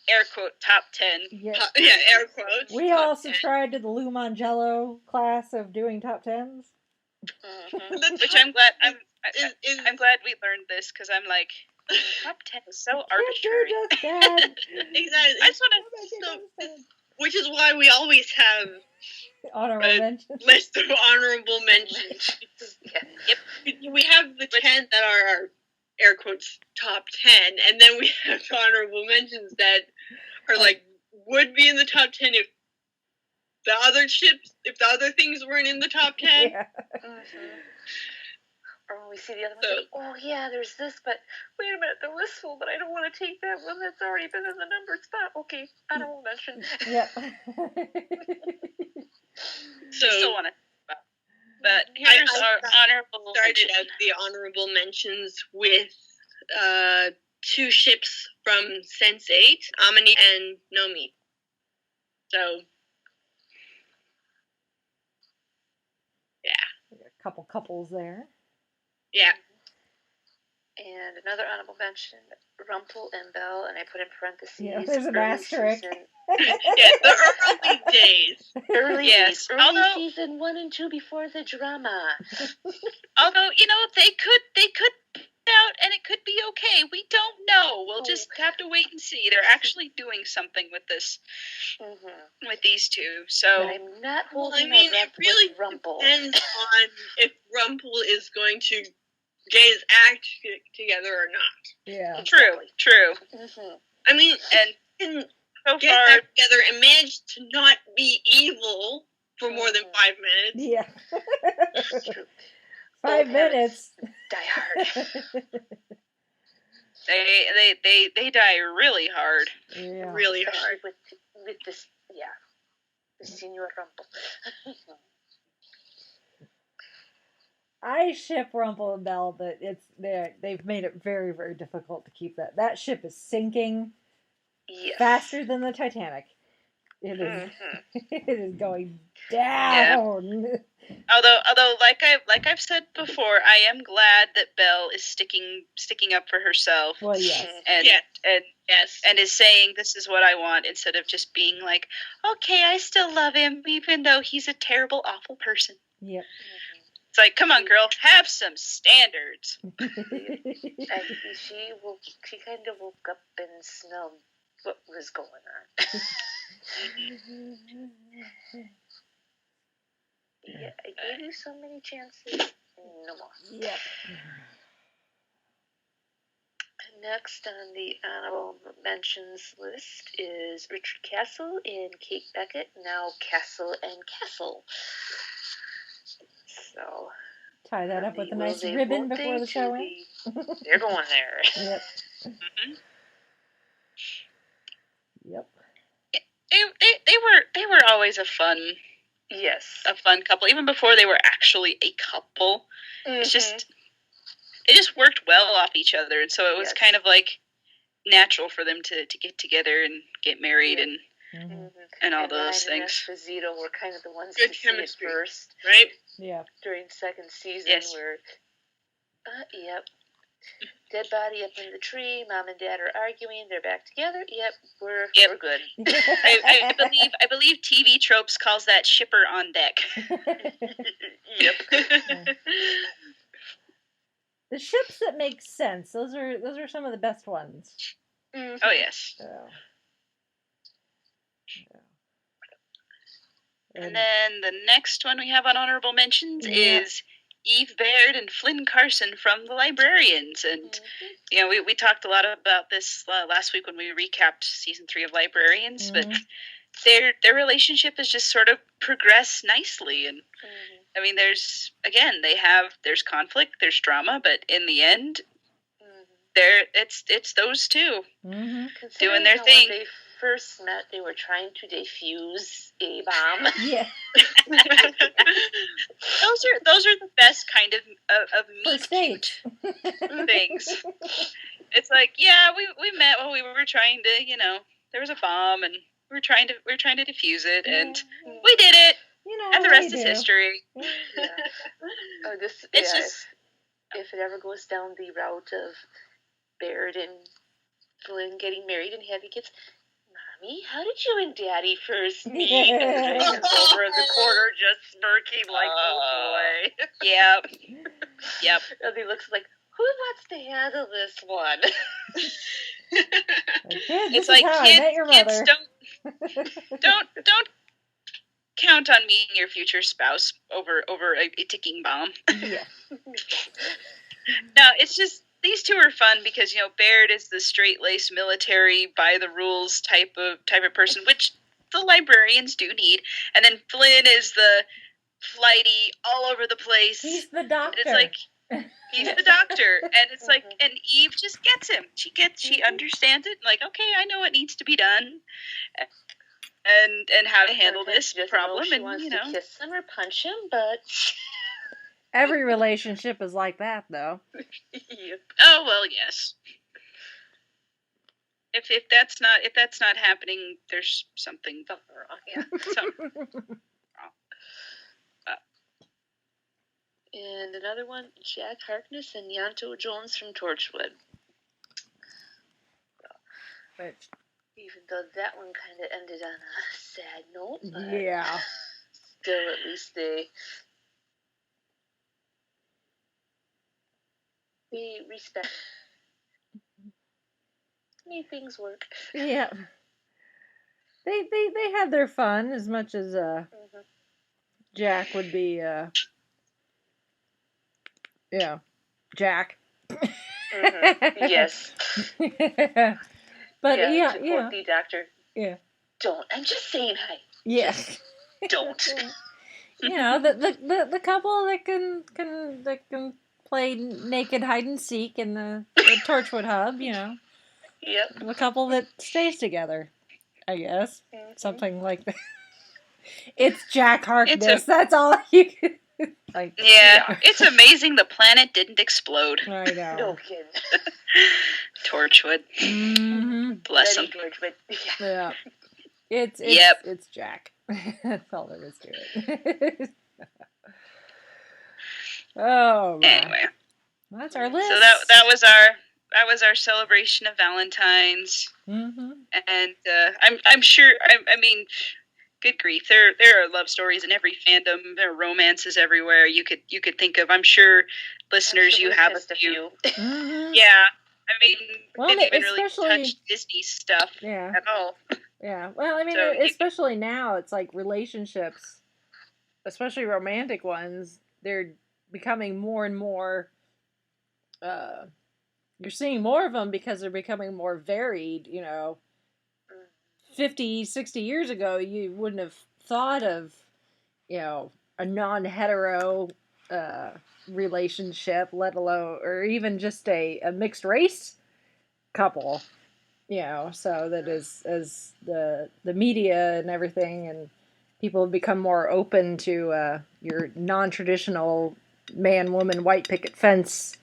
S3: air quote top 10.
S2: Yep.
S5: Air quotes.
S2: We all subscribe to the Lou Mangello class of doing top 10s.
S3: Which I'm glad I'm glad we learned this, because I'm like, top 10 is so arbitrary.
S5: Exactly. I just want to. Which is why we always have
S2: honorable mentions.
S5: List of honorable mentions. Yep. We have the 10 that are our air quotes top 10, and then we have honorable mentions that are like would be in the top 10 if the other things weren't in the top 10.
S2: Yeah.
S4: Or when we see the other one, like, oh yeah, there's this, but wait a minute, the list's full, but I don't want to take that one that's already been in the numbered spot. Okay, I don't mention.
S2: Yep.
S5: So
S3: still want to, but here's our honorable.
S5: Started out the honorable mentions with 2 ships from Sense8, Amani and Nomi. So yeah,
S2: A couple couples there.
S5: Yeah.
S4: And another honorable mention, Rumpel and Belle, and I put in parentheses.
S2: Yeah, there's an asterisk.
S5: The early days.
S4: Early
S3: Although,
S4: season 1 and 2 before the drama.
S3: Although, they could out and it could be okay. We don't know. We'll just have to wait and see. They're actually doing something with this, with these two. So
S4: but I'm not holding my breath
S5: it really
S4: with Rumpel.
S5: Depends on if Rumpel is going to get his act together or not.
S2: Yeah.
S3: True.
S5: I mean,
S3: and so
S5: get
S3: far,
S5: back together and manage to not be evil for more than 5 minutes.
S2: Yeah.
S4: That's true.
S2: 5 minutes.
S4: Die hard.
S3: they die really hard.
S2: Yeah.
S5: Really hard.
S4: With this, the Senior Rumpel.
S2: I ship Rumpel and Belle, but they've made it very, very difficult to keep that. That ship is sinking faster than the Titanic. It is. It is going down.
S3: Yeah. Although, like I've said before, I am glad that Belle is sticking up for herself.
S2: Well, yes.
S3: And is saying this is what I want, instead of just being like, okay, I still love him, even though he's a terrible, awful person.
S2: Yep.
S3: It's like, come on, girl, have some standards.
S4: She kind of woke up and smelled what was going on. Yeah, I gave you so many chances. No more.
S2: Yep.
S4: Next on the honorable mentions list is Richard Castle and Kate Beckett, now Castle and Castle. So
S2: tie that up with a nice ribbon before the showing.
S4: They're going there.
S2: Yep.
S3: Mm-hmm.
S2: Yep.
S3: They were always a fun couple, even before they were actually a couple.
S4: Mm-hmm.
S3: They just worked well off each other, and so it was kind of like natural for them to get together and get married and all those things.
S4: And Esposito were kind of the ones
S5: good
S4: to
S5: chemistry
S4: see it first,
S5: right?
S2: Yeah.
S4: During second season, where yep. Dead body up in the tree. Mom and Dad are arguing. They're back together. Yep, we're good.
S3: I believe TV Tropes calls that shipper on deck.
S4: Yep.
S2: The ships that make sense. Those are some of the best ones.
S4: Mm-hmm.
S3: Oh yes. And then the next one we have on honorable mentions is Eve Baird and Flynn Carson from The Librarians. And, we talked a lot about this last week when we recapped season 3 of Librarians, but their relationship has just sort of progressed nicely. And, I mean, there's conflict, there's drama, but in the end, it's those two doing their thing.
S4: When they first met, they were trying to defuse a bomb.
S2: Yeah.
S3: those are the best kind of meet
S2: cute
S3: things. It's like, we met when we were trying to, there was a bomb and we were trying to defuse it, and we did it. And the rest is history.
S4: Yeah. If it ever goes down the route of Baird and Flynn getting married and having kids, Mommy, how did you and Daddy first meet? And Reagan's over in the corner just smirking like, oh boy.
S3: Yep.
S4: And he looks like, who wants to handle this one?
S2: It's like,
S3: kids don't count on me and your future spouse over a ticking bomb.
S2: Yeah.
S3: No, it's just, these two are fun because, Baird is the straight-laced military, by-the-rules type of person, which the Librarians do need. And then Flynn is the flighty, all over the place.
S2: He's the doctor.
S3: It's like, he's the doctor. And it's like, and Eve just gets him. She understands it. Like, okay, I know what needs to be done. And how to handle this problem.
S4: She wants to kiss him or punch him, but...
S2: Every relationship is like that, though.
S4: Yep.
S3: Oh well, yes. If that's not happening, there's something wrong. Yeah. Something wrong.
S4: And another one, Jack Harkness and Yanto Jones from Torchwood.
S2: But
S4: even though that one kind of ended on a sad note,
S2: yeah.
S4: Still, at least they respect. Made things work.
S2: Yeah. They had their fun as much as Jack would be Jack.
S4: Yes.
S2: But
S4: to quote the doctor.
S2: Yeah.
S4: Don't. I'm just saying hi.
S2: Yeah.
S4: Don't.
S2: The couple that can play naked hide and seek in the Torchwood hub,
S4: Yep.
S2: The couple that stays together, I guess. Something like that. It's Jack Harkness. That's all you can. Like,
S3: yeah, it's amazing the planet didn't explode.
S2: I know.
S4: No kidding.
S3: Torchwood.
S2: Mm-hmm.
S3: Bless him.
S2: Yeah. It's Jack. That's all there is to it. Oh man.
S3: Anyway.
S2: Well, that's our list.
S3: So that was our celebration of Valentine's.
S2: Mm-hmm.
S3: And I'm sure. I mean, good grief, there are love stories in every fandom. There are romances everywhere. You could think of. I'm sure listeners, you have a few.
S2: Mm-hmm.
S3: Yeah. I mean,
S2: well,
S3: didn't even really touch Disney stuff at all.
S2: Yeah. Well, I mean, especially now, it's like relationships, especially romantic ones, they're becoming more and more you're seeing more of them because they're becoming more varied, 50, 60 years ago, you wouldn't have thought of, a non-hetero relationship, let alone, or even just a mixed race couple, so that as the media and everything and people have become more open to your non-traditional man-woman white picket fence,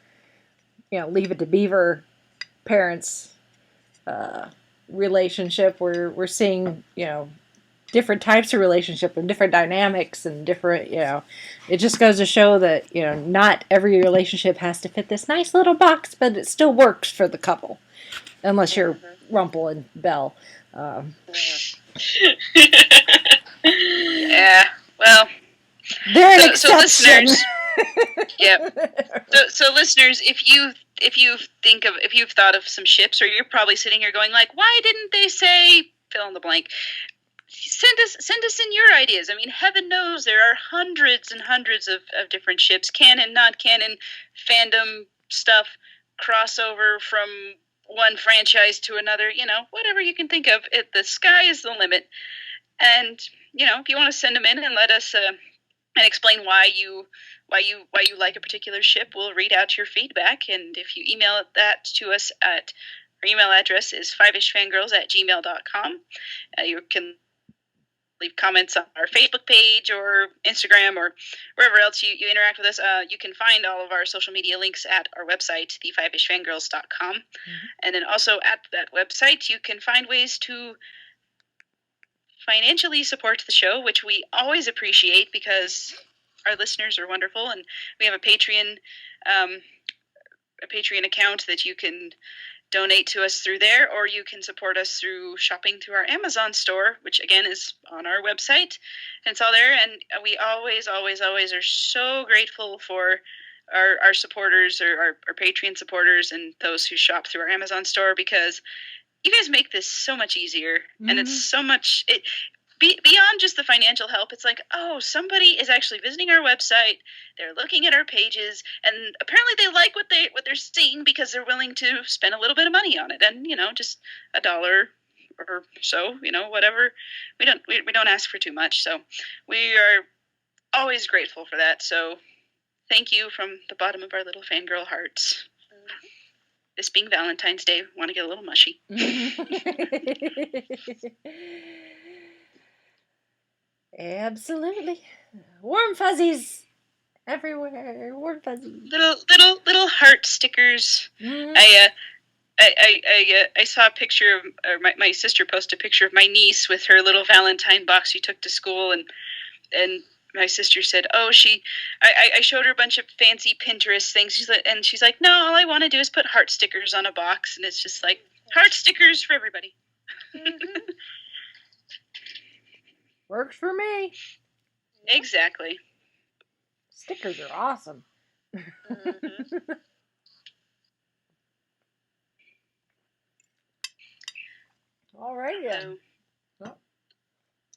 S2: leave it to beaver parents relationship. We're seeing, different types of relationship and different dynamics and different, it just goes to show that, not every relationship has to fit this nice little box, but it still works for the couple. Unless you're Rumple and Belle.
S3: Yeah, well,
S2: they're an exception.
S3: So listeners, So listeners, if you've thought of some ships, or you're probably sitting here going like, why didn't they say fill in the blank? Send us in your ideas. I mean, heaven knows there are hundreds and hundreds of different ships, canon, not canon, fandom stuff, crossover from one franchise to another, whatever you can think of. The sky is the limit. And, if you want to send them in and let us and explain why you like a particular ship, we'll read out your feedback. And if you email that to us our email address is fiveishfangirls@gmail.com. You can leave comments on our Facebook page or Instagram or wherever else you interact with us. You can find all of our social media links at our website, thefivishfangirls.com. Mm-hmm. And then also at that website, you can find ways to financially support the show, which we always appreciate because our listeners are wonderful. And we have a Patreon account that you can donate to us through there, or you can support us through shopping through our Amazon store, which again is on our website, and it's all there. And we always are so grateful for our supporters, or our Patreon supporters, and those who shop through our Amazon store, because you guys make this so much easier. Mm-hmm. And it's so much beyond just the financial help. It's like, oh, somebody is actually visiting our website, they're looking at our pages, and apparently they like what they're seeing because they're willing to spend a little bit of money on it. And just $1 or so, whatever. We don't ask for too much, so we are always grateful for that. So thank you from the bottom of our little fangirl hearts. This being Valentine's Day, want to get a little mushy.
S2: Absolutely. Warm fuzzies everywhere. Warm fuzzies.
S3: Little heart stickers. Mm-hmm. I saw a picture of, or my sister posted a picture of my niece with her little Valentine box she took to school, and my sister said, "Oh, I showed her a bunch of fancy Pinterest things." She's like, "No, all I want to do is put heart stickers on a box," and it's just like heart stickers for everybody. Mm-hmm.
S2: Works for me.
S3: Exactly.
S2: Stickers are awesome. Mm-hmm. All right, then. Well,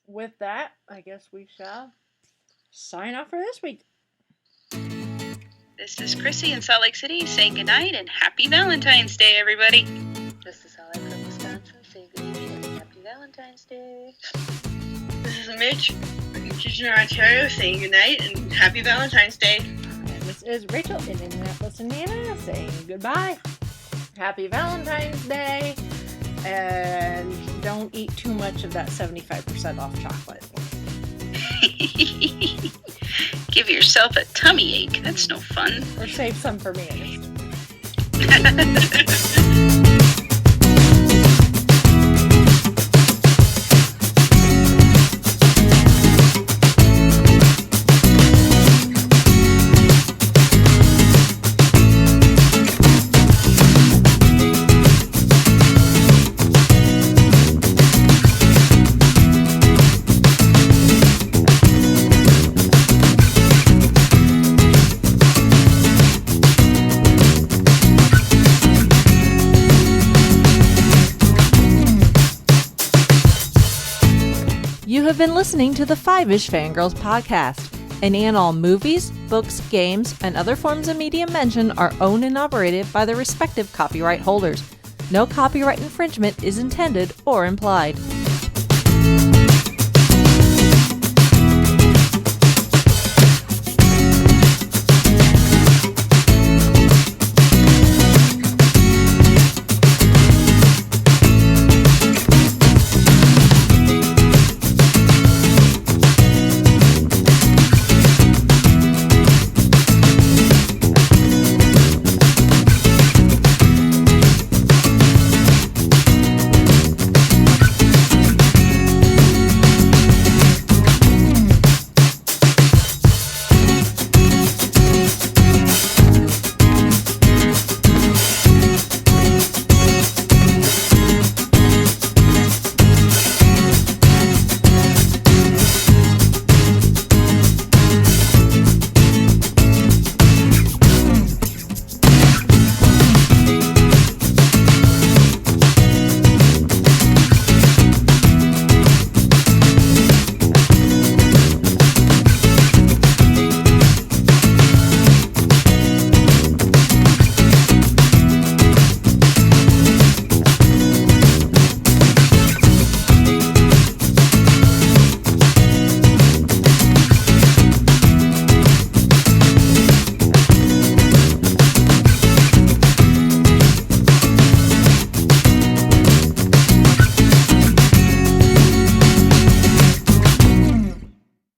S2: with that, I guess we shall sign off for this week.
S3: This is Chrissy in Salt Lake City saying goodnight and happy Valentine's Day, everybody.
S4: This is Holly from Wisconsin saying good evening and happy Valentine's Day.
S5: This is Mitch from Kitchener, Ontario saying goodnight and happy Valentine's Day.
S2: And this is Rachel in Indianapolis, Indiana saying goodbye. Happy Valentine's Day. And don't eat too much of that 75% off chocolate.
S3: Give yourself a tummy ache. That's no fun.
S2: Or save some for me, at least.
S6: You have been listening to the Five-ish Fangirls podcast. Any and all movies, books, games, and other forms of media mentioned are owned and operated by the respective copyright holders. No copyright infringement is intended or implied.